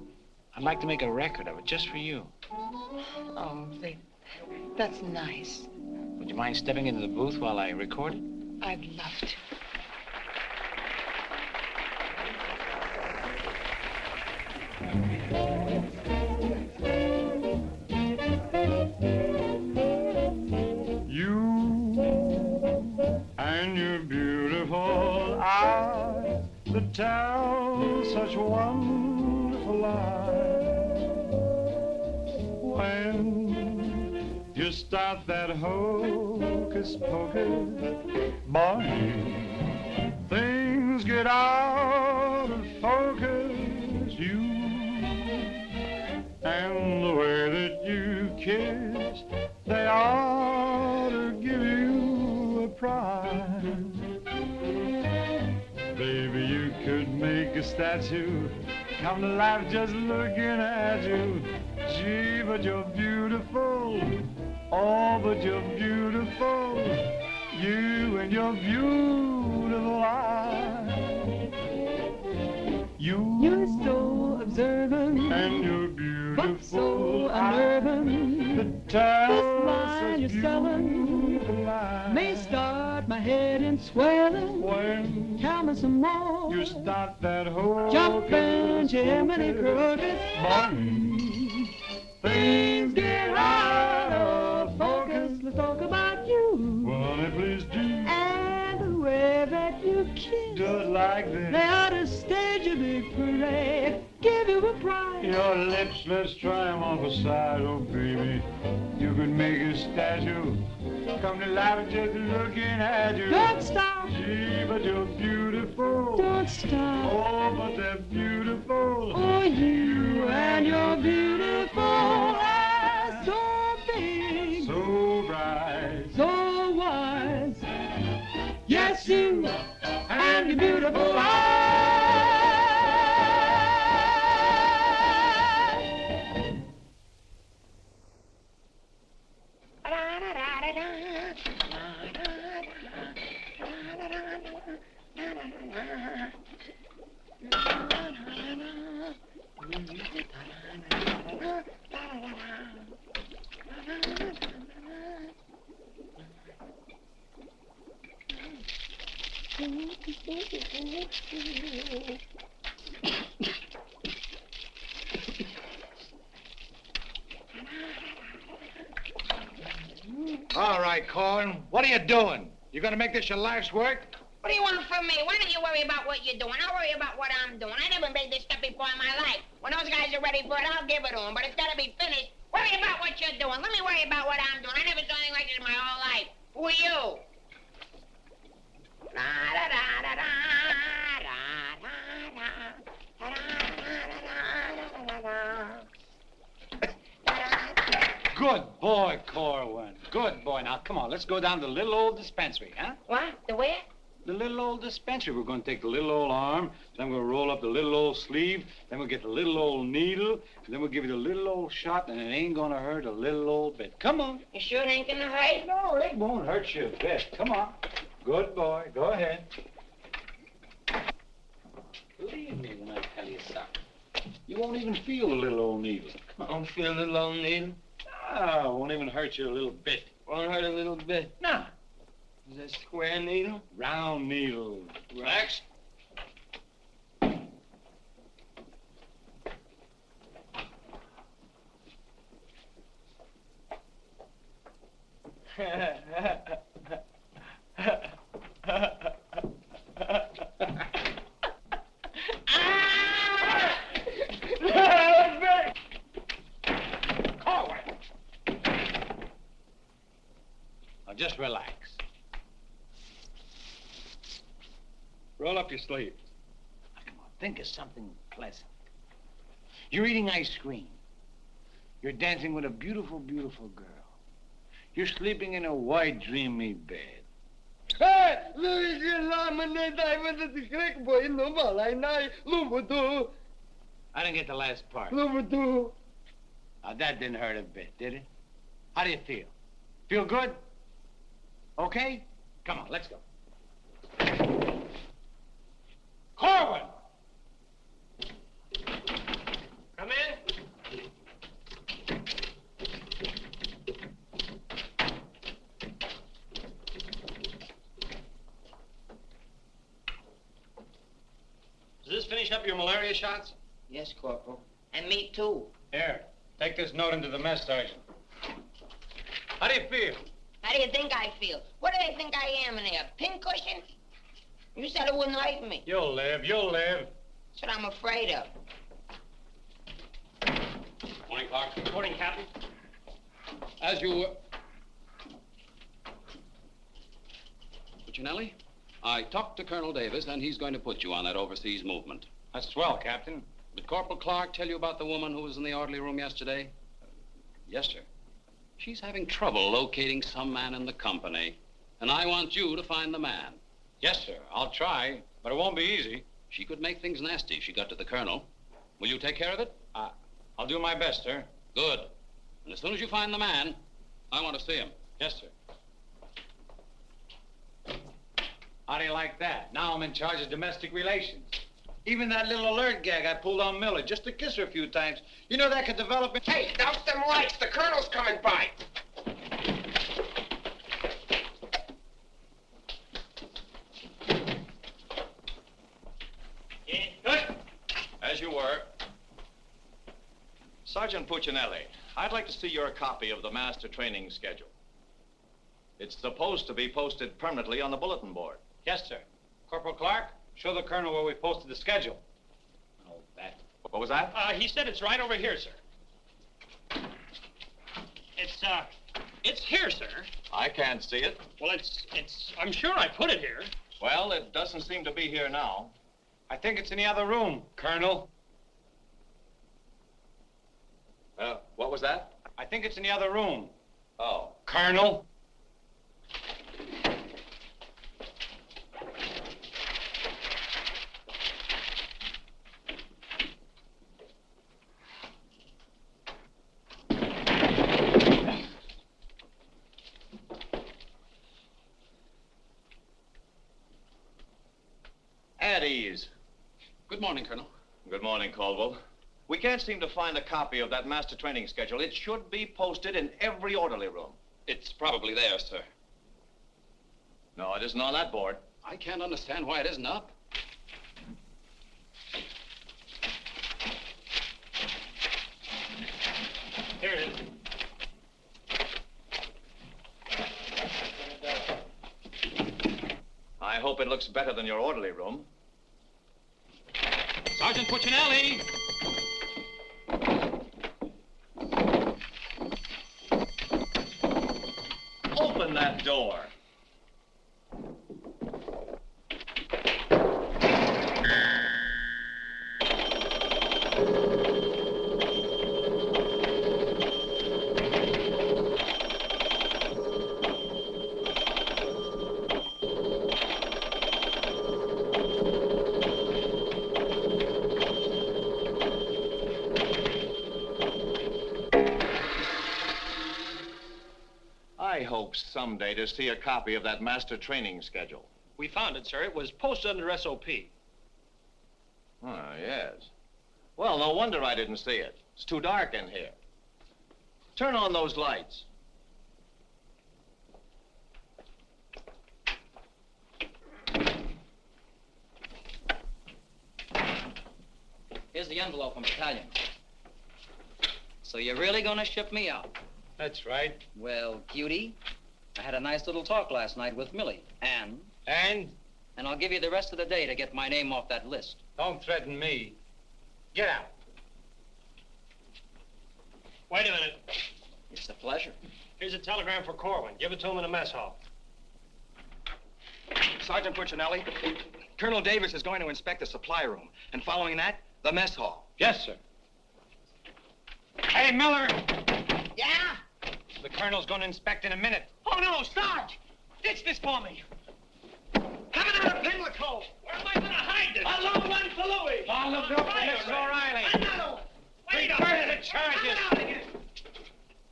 I'd like to make a record of it just for you. Oh, Vic, that's nice. Would you mind stepping into the booth while I record it? I'd love to. And your beautiful eyes that tell such wonderful lies. When you start that hocus pocus, boy, things get out of focus. You and the way that you kiss, they ought to give you a prize. Baby, you could make a statue come to life just looking at you. Gee, but you're beautiful. Oh, but you're beautiful. You and your beautiful eyes. You're so observant. And you're beautiful. But so unnerving. This line you're selling may start my head in swelling. When tell me some more. You start that whole jumping Jiminy Cricket. Things get out of focus. Let's talk about you. Well, honey, please do. And the way that you kiss. Just like this. They ought to stage a big parade. Give you a prize. Your lips, let's try them on the side, oh baby. You could make a statue come to life just looking at you. Don't stop. Gee, but you're beautiful. Don't stop. Oh, but they're beautiful. Oh, you and your beautiful eyes, so big, so bright, so wise. Yes, you and your beautiful eyes. All right, Korwin, what are you doing? You gonna make this your life's work? What do you want from me? Why don't you worry about what you're doing? I'll worry about what I'm doing. I never made this stuff before in my life. When those guys are ready for it, I'll give it to them. But it's got to be finished. Worry about what you're doing. Let me worry about what I'm doing. I never saw anything like this in my whole life. Who are you? Good boy, Korwin. Good boy. Now, come on, let's go down to the little old dispensary, huh? What? The where? The little old dispensary. We're going to take the little old arm, then we're going to roll up the little old sleeve, then we'll get the little old needle, and then we'll give you the little old shot, and it ain't going to hurt a little old bit. Come on. You sure it ain't going to hurt? No, it won't hurt you a bit. Come on. Good boy. Go ahead. Believe me when I tell you something. You won't even feel the little old needle. I don't feel a little old needle. Ah, it won't even hurt you a little bit. Won't hurt a little bit. No. Is that square needle? Round needle. Max? Now just relax. Roll up your sleeve. Come on, think of something pleasant. You're eating ice cream. You're dancing with a beautiful, beautiful girl. You're sleeping in a white, dreamy bed. I didn't get the last part. Now, that didn't hurt a bit, did it? How do you feel? Feel good? Okay? Come on, let's go. Korwin! Come in. Does this finish up your malaria shots? Yes, Corporal. And me too. Here, take this note into the mess sergeant. How do you feel? How do you think I feel? What do they think I am in there, a pincushion? You said it wouldn't hurt me. You'll live, you'll live. That's what I'm afraid of. Morning, Clark. Good morning, Captain. As you... Puccinelli, I talked to Colonel Davis, and he's going to put you on that overseas movement. That's swell, Captain. Did Corporal Clark tell you about the woman who was in the orderly room yesterday? Yes, sir. She's having trouble locating some man in the company, and I want you to find the man. Yes, sir. I'll try, but it won't be easy. She could make things nasty if she got to the colonel. Will you take care of it? I'll do my best, sir. Good. And as soon as you find the man, I want to see him. Yes, sir. How do you like that? Now I'm in charge of domestic relations. Even that little alert gag I pulled on Millie, just to kiss her a few times. You know that could develop in... Hey, douse them lights. The colonel's coming by. As you were. Sergeant Puccinelli, I'd like to see your copy of the master training schedule. It's supposed to be posted permanently on the bulletin board. Yes, sir. Corporal Clark, show the colonel where we posted the schedule. Oh, that. What was that? He said it's right over here, sir. It's here, sir. I can't see it. Well, I'm sure I put it here. Well, it doesn't seem to be here now. I think it's in the other room, Colonel. What was that? I think it's in the other room. Oh. Colonel. At ease. Good morning, Colonel. Good morning, Caldwell. We can't seem to find a copy of that master training schedule. It should be posted in every orderly room. It's probably there, sir. No, it isn't on that board. I can't understand why it isn't up. Here it is. I hope it looks better than your orderly room. Sergeant Puccinelli! Open that door. I hope someday to see a copy of that master training schedule. We found it, sir. It was posted under SOP. Oh, yes. Well, no wonder I didn't see it. It's too dark in here. Turn on those lights. Here's the envelope from battalion. So you're really gonna ship me out? That's right. Well, cutie, I had a nice little talk last night with Millie. And? And I'll give you the rest of the day to get my name off that list. Don't threaten me. Get out. Wait a minute. It's a pleasure. Here's a telegram for Korwin. Give it to him in the mess hall. Sergeant Puccinelli, Colonel Davis is going to inspect the supply room, and following that, the mess hall. Yes, sir. Hey, Miller! Yeah? The colonel's going to inspect in a minute. Oh, no, Sarge! Ditch this for me. Coming out of Pimlico. Where am I going to hide this? A long one for Louis. On the bill for Mrs. O'Reilly. Another one. Wait Reverse the charges.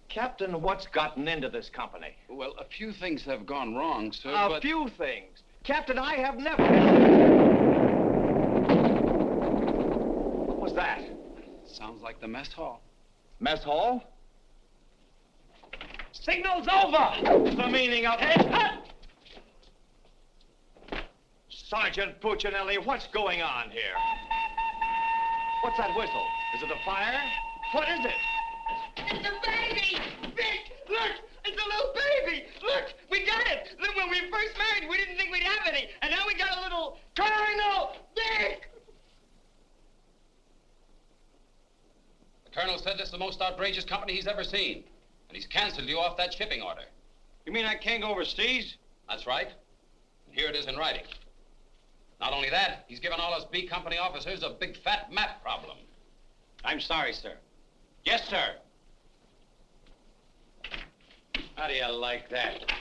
Captain, what's gotten into this company? Well, a few things have gone wrong, sir, A few things. Captain, I have never... What was that? Sounds like the mess hall. Mess hall? Signal's over. The meaning of it? Sergeant Puccinelli, what's going on here? What's that whistle? Is it a fire? What is it? It's a baby! Vic, look! It's a little baby! Look, we got it! Look, when we first married, we didn't think we'd have any. And now we got a little Colonel Vic! The colonel said this is the most outrageous company he's ever seen. And he's canceled you off that shipping order. You mean I can't go overseas? That's right. And here it is in writing. Not only that, he's given all us B Company officers a big fat map problem. I'm sorry, sir. Yes, sir. How do you like that?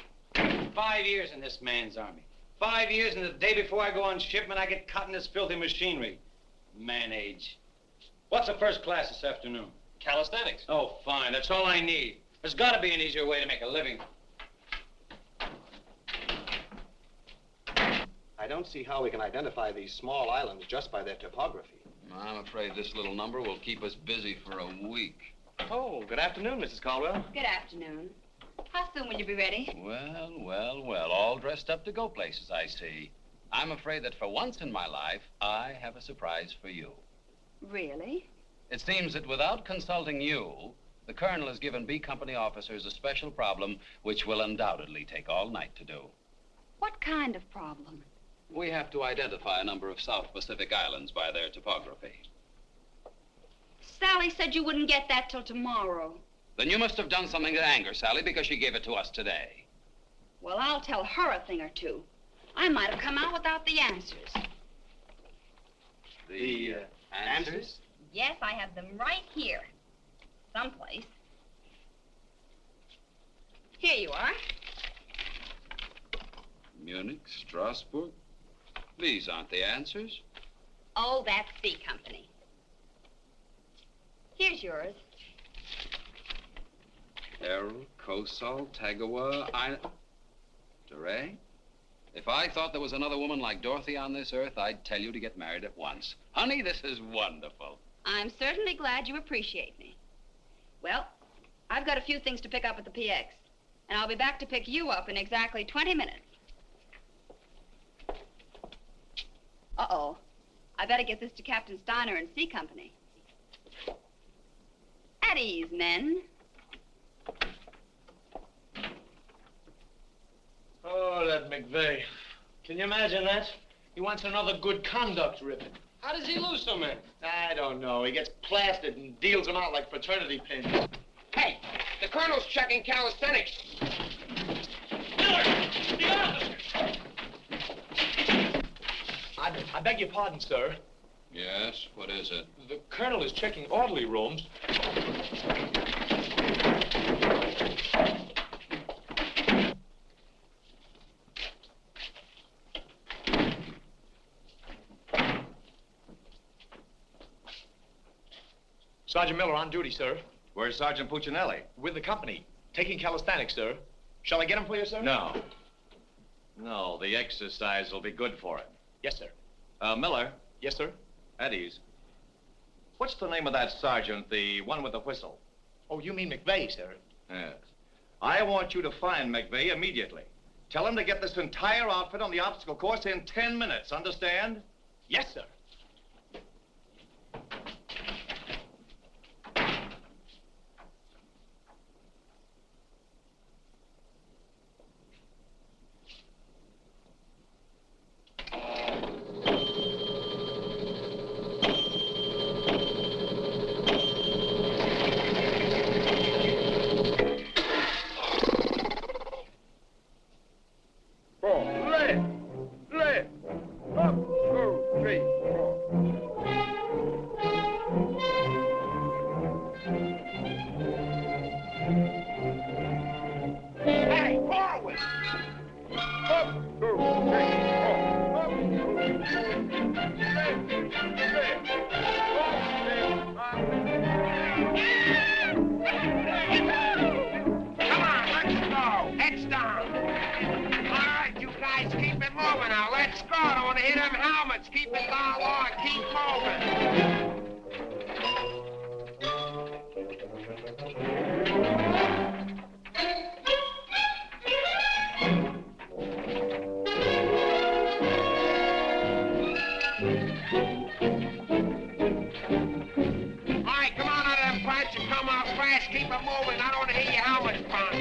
5 years in this man's army. 5 years, and the day before I go on shipment, I get caught in this filthy machinery. Man age. What's the first class this afternoon? Calisthenics. Oh, fine. That's all I need. There's got to be an easier way to make a living. I don't see how we can identify these small islands just by their topography. I'm afraid this little number will keep us busy for a week. Oh, good afternoon, Mrs. Caldwell. Good afternoon. How soon will you be ready? Well, all dressed up to go places, I see. I'm afraid that for once in my life, I have a surprise for you. Really? It seems that without consulting you, the colonel has given B Company officers a special problem which will undoubtedly take all night to do. What kind of problem? We have to identify a number of South Pacific islands by their topography. Sally said you wouldn't get that till tomorrow. Then you must have done something to anger Sally because she gave it to us today. Well, I'll tell her a thing or two. I might have come out without the answers. The answers? Yes, I have them right here. Someplace. Here you are. Munich, Strasbourg. These aren't the answers. Oh, that's C Company. Here's yours. Errol, Kosal, Tagawa, DeRay? If I thought there was another woman like Dorothy on this earth, I'd tell you to get married at once. Honey, this is wonderful. I'm certainly glad you appreciate me. Well, I've got a few things to pick up at the PX, and I'll be back to pick you up in exactly 20 minutes. Uh-oh. I better get this to Captain Steiner and C Company. At ease, men. Oh, that McVeigh. Can you imagine that? He wants another good conduct ribbon. How does he lose so many? I don't know. He gets plastered and deals them out like fraternity pins. Hey, the colonel's checking calisthenics. Miller! The officer! I beg your pardon, sir. Yes, what is it? The colonel is checking orderly rooms. Sergeant Miller on duty, sir. Where's Sergeant Puccinelli? With the company. Taking calisthenics, sir. Shall I get him for you, sir? No. No, the exercise will be good for him. Yes, sir. Miller. Yes, sir. At ease. What's the name of that sergeant, the one with the whistle? Oh, you mean McVeigh, sir? Yes. I want you to find McVeigh immediately. Tell him to get this entire outfit on the obstacle course in 10 minutes, understand? Yes, sir. Come on, let's go. Heads down. All right, you guys, keep it moving now. Let's go. Don't want to hit them helmets. Keep it down low and keep moving. Keep it moving. I don't want to hear your helmets pound.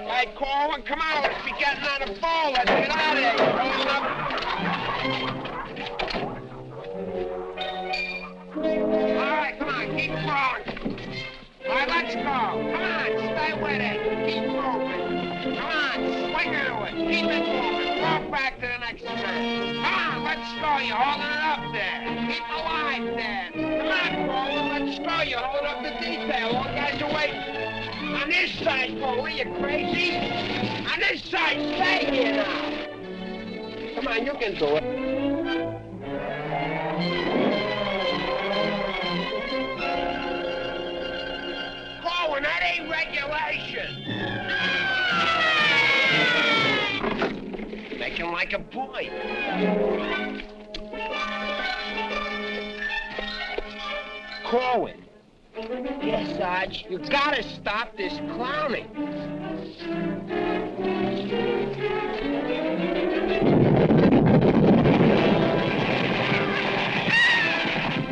Hey, Korwin, come on. Let's be getting on the ball. Let's get out of here. All right, come on. Keep going. All right, let's go. Come on. Stay with it. Keep moving. Come on. Swing into it. Keep it moving. Walk back to the next turn. Come on. Let's go. You're holding it up there. Keep alive there. Come on, Korwin, let's go. You're holding up the detail. All guys are waiting. On this side, Korwin, are you crazy? On this side, stay here now. Come on, you can do it. Korwin, that ain't regulation. Make him like a boy. Korwin. Yes, Sarge, you gotta stop this clowning.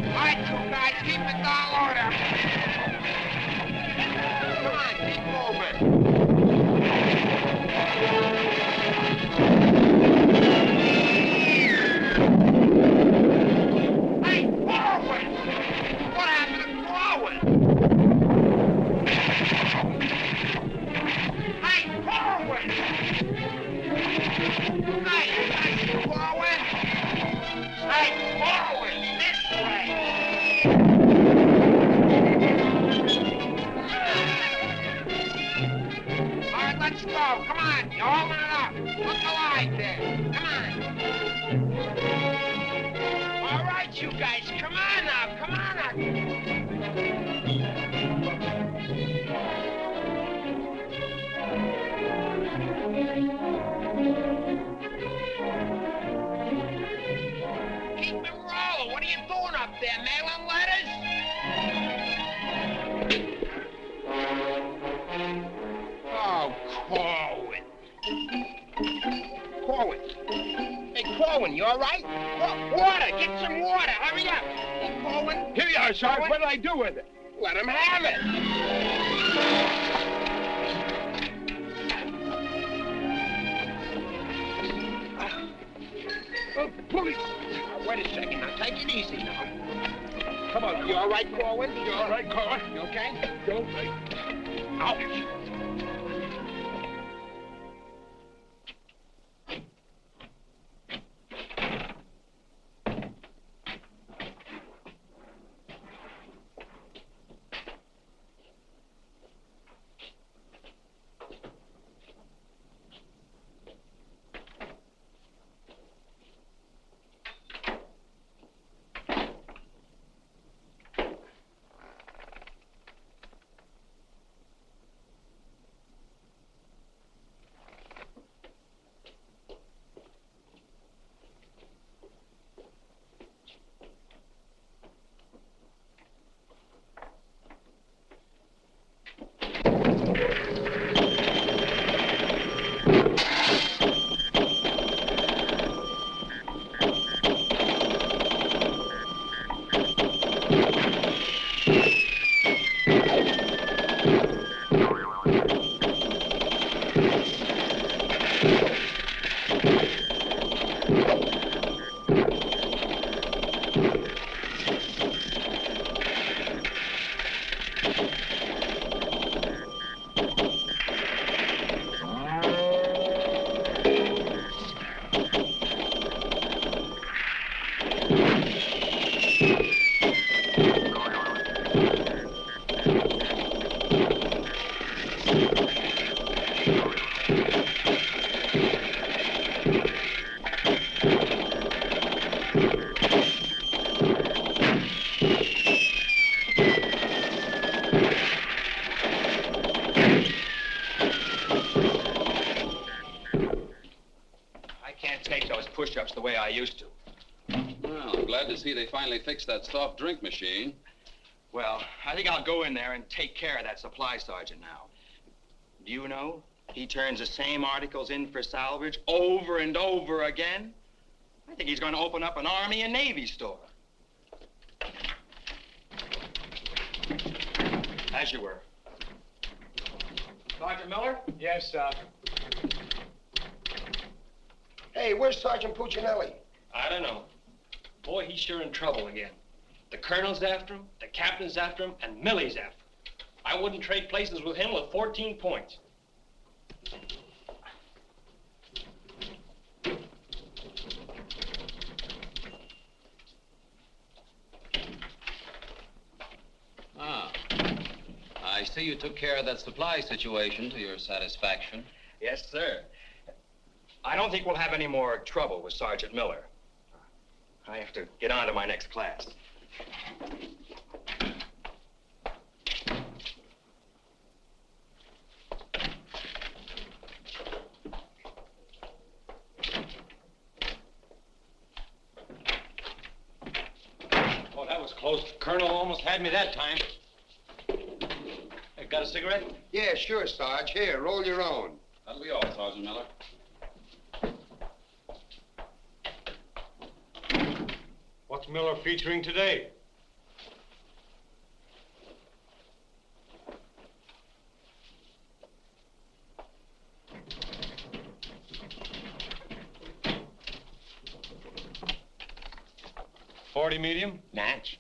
All right, you guys, keep it down order. Come on, keep moving. Hey, Korwin! What happened to Korwin? Hey, Korwin! Hey, Korwin! Hey, Korwin, this way! All right, let's go. Come on, you're holding it up. Look alive there. Come on. All right, you guys, come on now. Come on now. Keep it rolling. What are you doing up there, mailing letters? Oh, Korwin. Korwin. Hey, Korwin, you all right? Water. Get some water. Hurry up. Hey, Korwin. Here you are, Sarge. What did I do with it? Let him have it. Oh, police! Wait a second. Now, take it easy now. Come on. You all right, Korwin? You all right, Korwin? You okay? You all right? Ouch. push-ups the way I used to. Well, I'm glad to see they finally fixed that soft drink machine. Well, I think I'll go in there and take care of that supply sergeant now. Do you know, he turns the same articles in for salvage over and over again. I think he's going to open up an Army and Navy store. As you were. Sergeant Miller? Yes, sir. Hey, where's Sergeant Puccinelli? I don't know. Boy, he's sure in trouble again. The colonel's after him, the captain's after him, and Millie's after him. I wouldn't trade places with him with 14 points. Ah. I see you took care of that supply situation to your satisfaction. Yes, sir. I don't think we'll have any more trouble with Sergeant Miller. I have to get on to my next class. Oh, that was close. Colonel almost had me that time. Hey, got a cigarette? Yeah, sure, Sarge. Here, roll your own. That'll be all, Sergeant Miller. What's Miller featuring today? .40 medium? Match.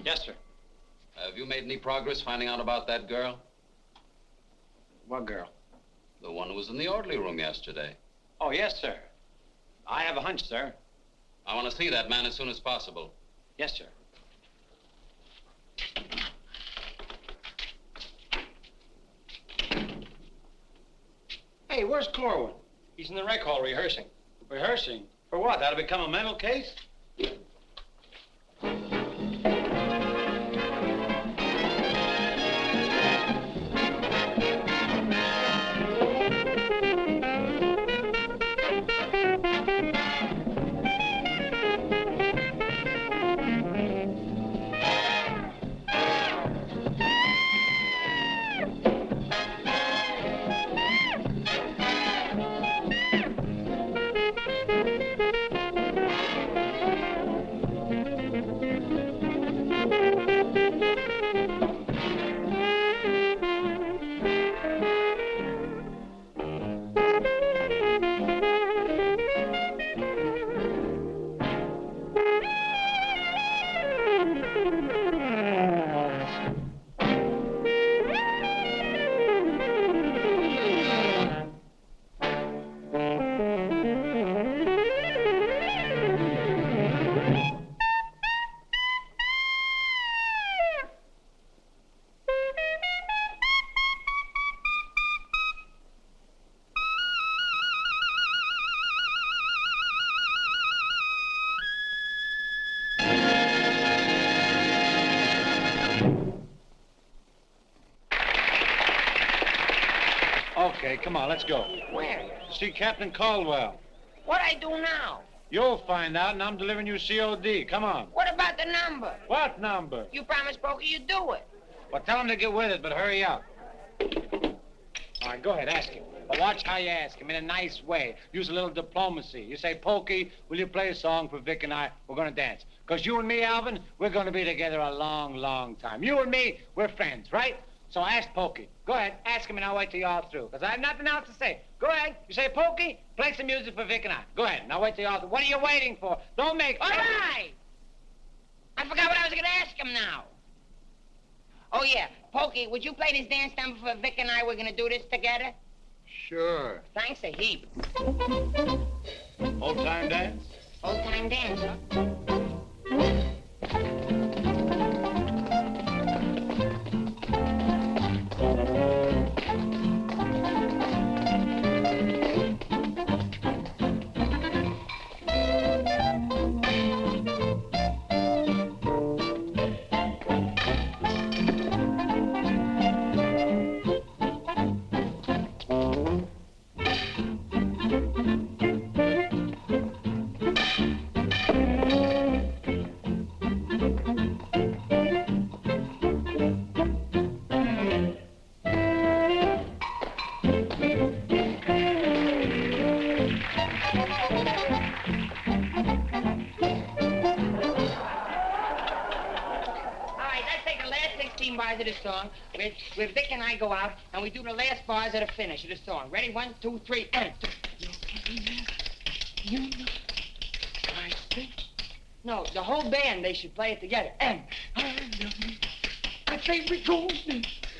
Yes, sir. Have you made any progress finding out about that girl? What girl? The one who was in the orderly room yesterday. Oh, yes, sir. I have a hunch, sir. I want to see that man as soon as possible. Yes, sir. Hey, where's Korwin? He's in the rec hall rehearsing. Rehearsing? For what? That'll become a mental case? Okay, come on, let's go. Where? See Captain Caldwell. What I do now? You'll find out, and I'm delivering you COD. Come on. What about the number? What number? You promised Pokey you'd do it. Well, tell him to get with it, but hurry up. All right, go ahead, ask him. But watch how you ask him, in a nice way. Use a little diplomacy. You say, Pokey, will you play a song for Vic and I? We're going to dance. Because you and me, Alvin, we're going to be together a long, long time. You and me, we're friends, right? So ask Pokey. Go ahead, ask him, and I'll wait till you're all through. Because I have nothing else to say. Go ahead. You say, Pokey, play some music for Vic and I. Go ahead, and I'll wait till you're all through. What are you waiting for? Don't make... All right! I forgot what I was going to ask him now. Oh, yeah. Pokey, would you play this dance number for Vic and I? We're going to do this together? Sure. Thanks a heap. Old-time dance? Old-time dance, huh? bars of the song, where Vic and I go out, and we do the last bars of the finish of the song. Ready? 1, 2, 3, and... You know, I think... No, the whole band, they should play it together. And I think we go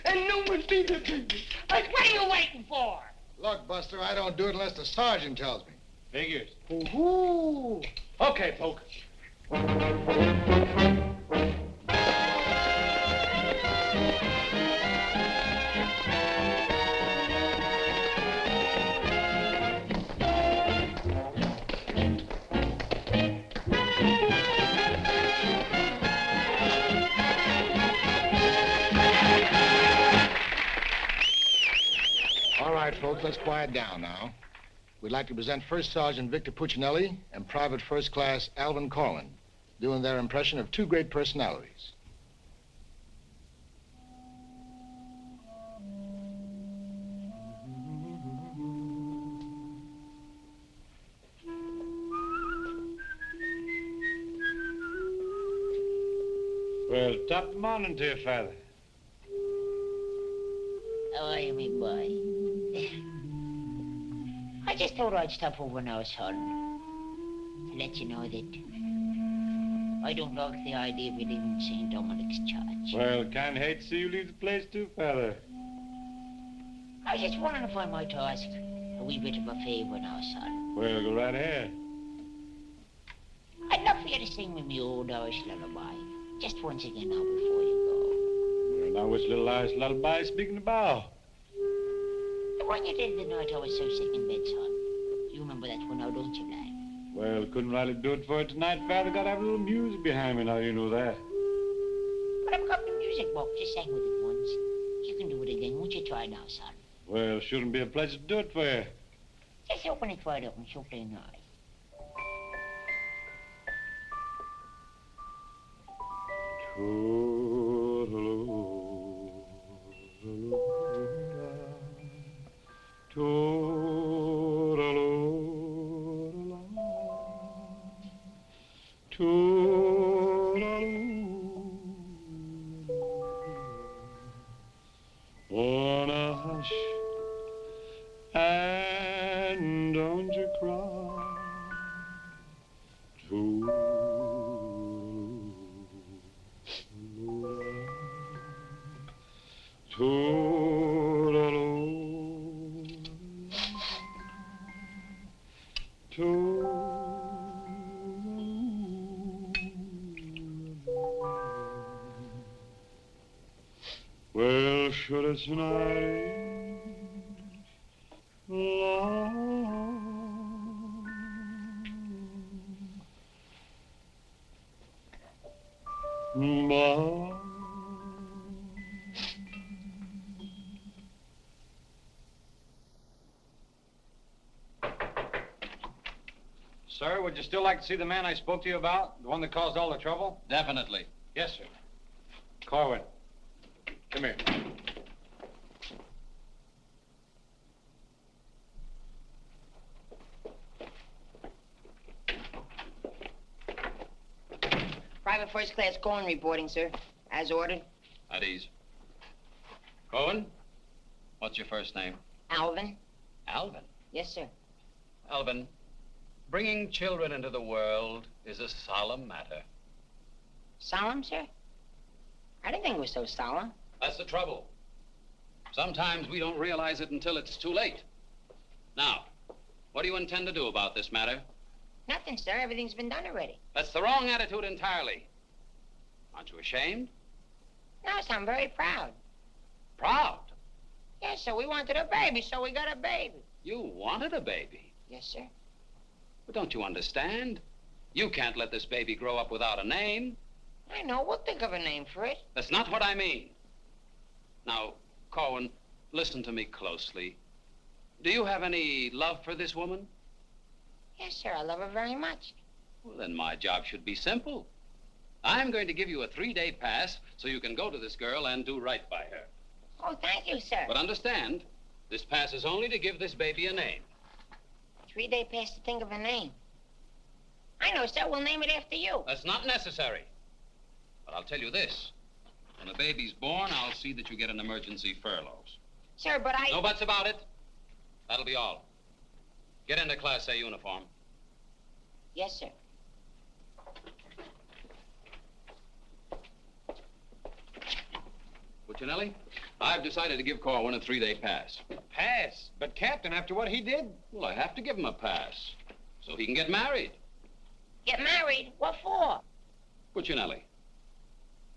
and no one be the baby. Like, what are you waiting for? Look, Buster, I don't do it unless the sergeant tells me. Figures. Ooh. Okay, Poke. All right, folks, let's quiet down now. We'd like to present First Sergeant Victor Puccinelli and Private First Class Alvin Korwin, doing their impression of two great personalities. Well, top morning to you, Father. How are you, me boy? I just thought I'd stop over now, son, to let you know that I don't like the idea of you leaving St. Dominic's Church. Well, can't hate to see you leave the place too, Father. I was just wondering if I might ask a wee bit of a favor now, son. Well, go right ahead. I'd love for you to sing me my old Irish lullaby, just once again now before you Well, now which little Irish lullaby speaking about? go. The one you did the night I was so sick in bed, son. You remember that one now, don't you, lad? Well, couldn't rightly do it for you tonight, Father. Gotta have a little music behind me now, you know that. But I've got the music book. Just sang with it once. You can do it again. Won't you try now, son? Well, shouldn't be a pleasure to do it for you. Just open it wide open, so plain nice. Wanna hush and don't you cry. Well, should it's night long, but Sir, would you still like to see the man I spoke to you about? The one that caused all the trouble? Definitely. Yes, sir. Korwin, come here. Private First Class Korwin reporting, sir. As ordered. At ease. Korwin, what's your first name? Alvin. Alvin. Yes, sir. Alvin, bringing children into the world is a solemn matter. Solemn, sir? I didn't think it was so solemn. That's the trouble. Sometimes we don't realize it until it's too late. Now, what do you intend to do about this matter? Nothing, sir. Everything's been done already. That's the wrong attitude entirely. Aren't you ashamed? No, sir, I'm very proud. Proud? Yes, sir. We wanted a baby, so we got a baby. You wanted a baby? Yes, sir. But don't you understand? You can't let this baby grow up without a name. I know. We'll think of a name for it. That's not what I mean. Now, Korwin, listen to me closely. Do you have any love for this woman? Yes, sir. I love her very much. Well, then my job should be simple. I'm going to give you a 3-day pass so you can go to this girl and do right by her. Oh, thank you, sir. But understand, this pass is only to give this baby a name. 3-day pass to think of a name. I know, sir. We'll name it after you. That's not necessary. But I'll tell you this. The When the baby's born, I'll see that you get an emergency furlough. Sir, but I... No buts about it. That'll be all. Get into Class A uniform. Yes, sir. Puccinelli, I've decided to give Korwin a 3-day pass. A pass? But, Captain, after what he did? Well, I have to give him a pass so he can get married. Get married? What for? Puccinelli,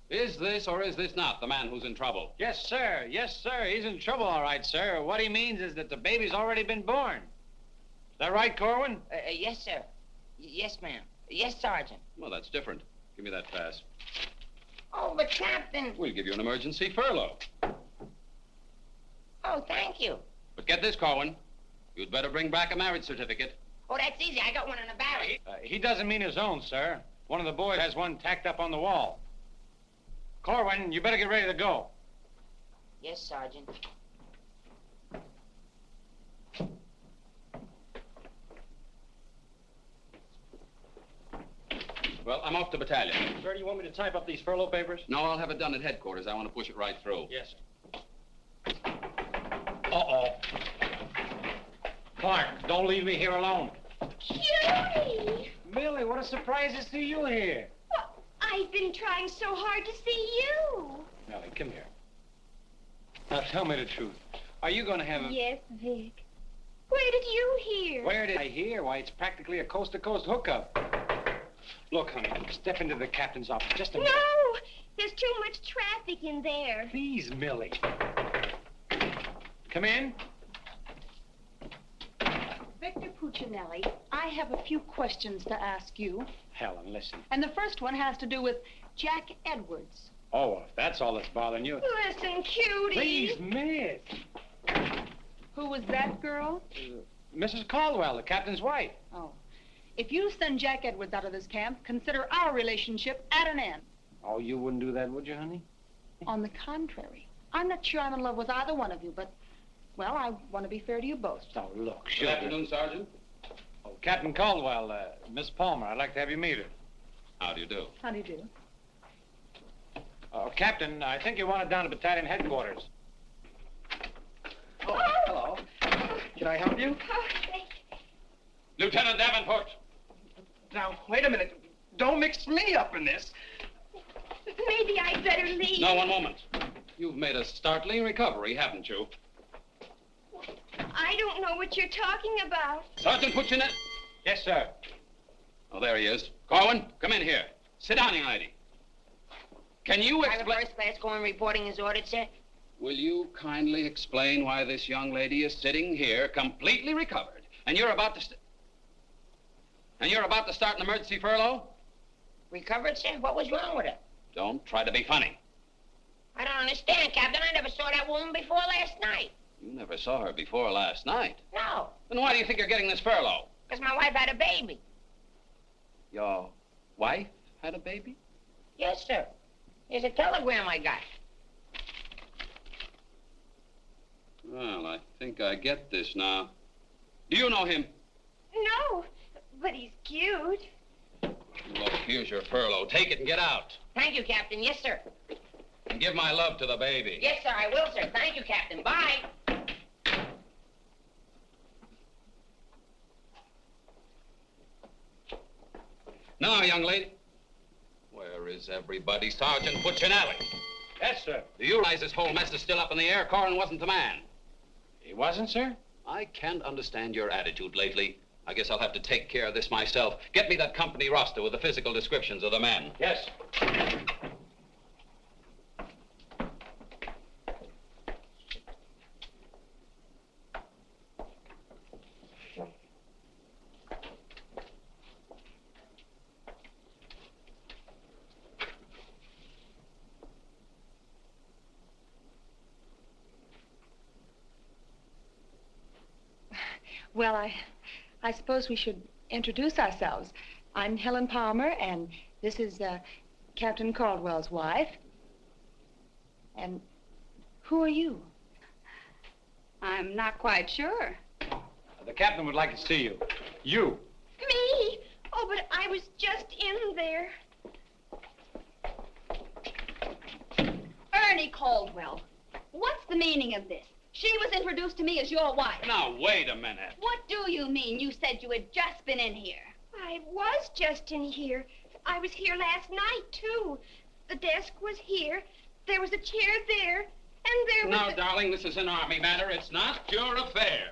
is this or is this not the man who's in trouble? Yes, sir. Yes, sir. He's in trouble, all right, sir. What he means is that the baby's already been born. Is that right, Korwin? Yes, sir. Yes, ma'am. Yes, Sergeant. Well, that's different. Give me that pass. Oh, but Captain... We'll give you an emergency furlough. Oh, thank you. But get this, Korwin. You'd better bring back a marriage certificate. Oh, that's easy. I got one in the barracks. He doesn't mean his own, sir. One of the boys has one tacked up on the wall. Korwin, you better get ready to go. Yes, Sergeant. Well, I'm off to battalion. Sir, do you want me to type up these furlough papers? No, I'll have it done at headquarters. I want to push it right through. Yes, sir. Uh-oh. Clark, don't leave me here alone. Cutie! Millie, what a surprise to see you here. Well, I've been trying so hard to see you. Millie, come here. Now, tell me the truth. Are you going to have a... Yes, Vic. Where did you hear? Where did I hear? Why, it's practically a coast-to-coast hookup. Look, honey, step into the captain's office just a minute. No! There's too much traffic in there. Please, Millie. Come in. Victor Puccinelli, I have a few questions to ask you. Helen, listen. And the first one has to do with Jack Edwards. Oh, if that's all that's bothering you. Listen, Cutie. Please, miss. Who was that girl? Mrs. Caldwell, the captain's wife. Oh. If you send Jack Edwards out of this camp, consider our relationship at an end. Oh, you wouldn't do that, would you, honey? On the contrary. I'm not sure I'm in love with either one of you, but, well, I want to be fair to you both. Oh, look, Good afternoon, Sergeant. Oh, Captain Caldwell, Miss Palmer, I'd like to have you meet her. How do you do? How do you do? Captain, I think you want it down to battalion headquarters. Oh, hello. Can I help you? Oh, thank you. Lieutenant Davenport. Now, wait a minute. Don't mix me up in this. Maybe I'd better leave. No, one moment. You've made a startling recovery, haven't you? I don't know what you're talking about. Sergeant Puccinelli. Yes, sir. Oh, there he is. Korwin, come in here. Sit down, young lady. Can you Private explain... first class going reporting as ordered, sir. Will you kindly explain why this young lady is sitting here completely recovered, and you're about to start an emergency furlough? Recovered, sir? What was wrong with her? Don't try to be funny. I don't understand, Captain. I never saw that woman before last night. You never saw her before last night. No, Then why do you think you're getting this furlough? because my wife had a baby. Your wife had a baby? Yes, sir. Here's a telegram I got. Well, I think I get this now. Do you know him? No, but he's cute. Look, here's your furlough. Take it and get out. Thank you, Captain. Yes, sir. And give my love to the baby. Yes, sir, I will, sir. Thank you, Captain. Bye. Now, young lady. Where is everybody? Sergeant Puccinelli. Yes, sir. Do you realize this whole mess is still up in the air? Korwin wasn't the man. He wasn't, sir? I can't understand your attitude lately. I guess I'll have to take care of this myself. Get me that company roster with the physical descriptions of the men. Yes. Well, I suppose we should introduce ourselves. I'm Helen Palmer, and this is Captain Caldwell's wife. And who are you? I'm not quite sure. The captain would like to see you. You. Me? Oh, but I was just in there. Ernie Caldwell, what's the meaning of this? She was introduced to me as your wife. Now, wait a minute. What do you mean? You said you had just been in here. I was just in here. I was here last night, too. The desk was here. There was a chair there. And there was... Now, darling, this is an army matter. It's not your affair.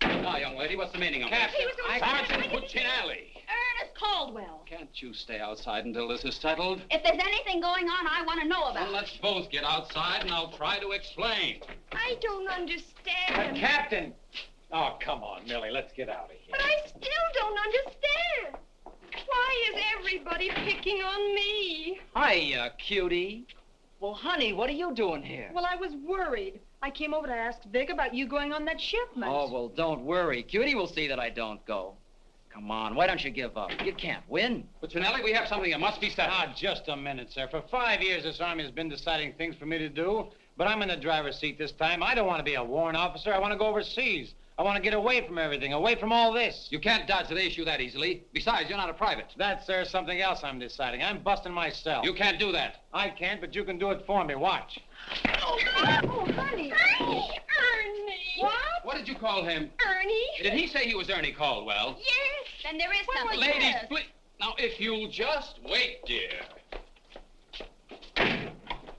Now, young lady, what's the meaning of Captain, this? Sergeant Puccinelli. Ernest Caldwell. Can't you stay outside until this is settled? If there's anything going on, I want to know about Well, let's both get outside, and I'll try to explain. I don't understand. Captain! Oh, come on, Millie, let's get out of here. But I still don't understand. Why is everybody picking on me? Hiya, cutie. Well, honey, what are you doing here? Well, I was worried. I came over to ask Vic about you going on that shipment. Oh, well, don't worry. Cutie will see that I don't go. Come on, why don't you give up? You can't win. Puccinelli, we have something that must be settled. Ah, just a minute, sir. For 5 years, this Army has been deciding things for me to do, but I'm in the driver's seat this time. I don't want to be a warrant officer. I want to go overseas. I want to get away from everything, away from all this. You can't dodge the issue that easily. Besides, you're not a private. That's, sir, something else I'm deciding. I'm busting myself. You can't do that. I can't, but you can do it for me. Watch. Oh, honey. Ernie. What? What did you call him? Ernie. Did he say he was Ernie Caldwell? Yes. Then there is something. Ladies, please. Now, if you'll just wait, dear.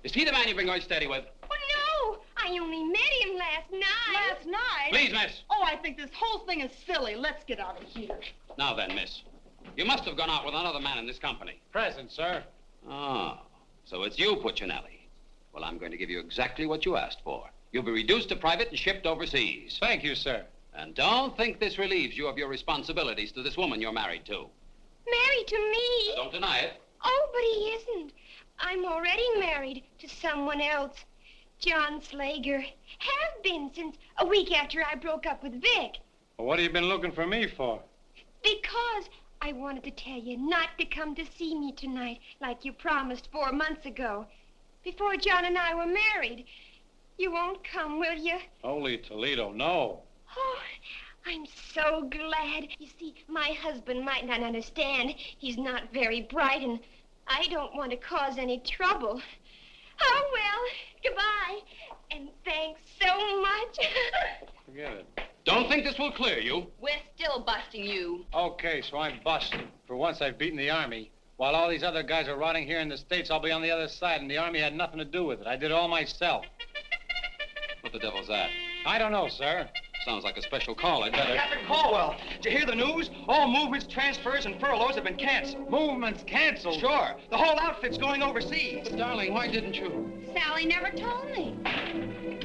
Is he the man you've been going steady with? Oh, no. I only met him last night. Last night? Please, miss. Oh, I think this whole thing is silly. Let's get out of here. Now then, miss. You must have gone out with another man in this company. Present, sir. Oh, so it's you, Puccinelli. Well, I'm going to give you exactly what you asked for. You'll be reduced to private and shipped overseas. Thank you, sir. And don't think this relieves you of your responsibilities to this woman you're married to. Married to me? Don't deny it. Oh, but he isn't. I'm already married to someone else. John Slager. Have been since a week after I broke up with Vic. Well, what have you been looking for me for? Because I wanted to tell you not to come to see me tonight like you promised 4 months ago. Before John and I were married. You won't come, will you? Holy Toledo, no. Oh, I'm so glad. You see, my husband might not understand. He's not very bright, and I don't want to cause any trouble. Oh, well, goodbye. And thanks so much. Forget it. Don't think this will clear you. We're still busting you. Okay, so I'm busted. For once, I've beaten the Army. While all these other guys are rotting here in the States, I'll be on the other side, and the Army had nothing to do with it. I did it all myself. What the devil's that? I don't know, sir. Sounds like a special call. I'd better... Captain Caldwell, did you hear the news? All movements, transfers, and furloughs have been canceled. Movements canceled? Sure. The whole outfit's going overseas. But, darling, why didn't you? Sally never told me.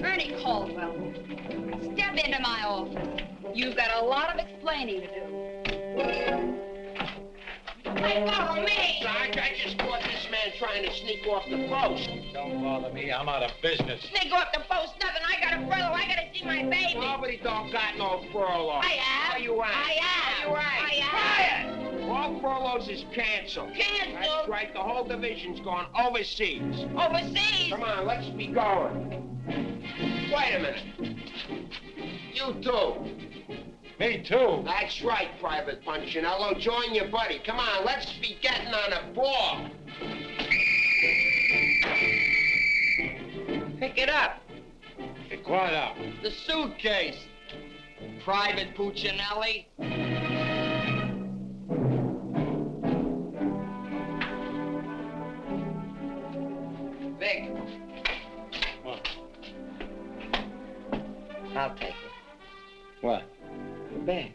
Ernie Caldwell, step into my office. You've got a lot of explaining to do. Hey, follow me! Sarge, I just caught this man trying to sneak off the post. Don't bother me. I'm out of business. Sneak off the post, nothing. I got a furlough. I got to see my baby. Nobody don't got no furlough. I have. No, you ain't. I have. No, you ain't. I have. All furloughs is canceled. Canceled? That's right. The whole division's gone overseas. Overseas? Come on, let's be going. Wait a minute. You too. Me too. That's right, Private Punchinello. Join your buddy. Come on, let's be getting on a ball. Pick it up. Pick what up? The suitcase. Private Puccinelli. Vic. What? I'll take it. What? The bag.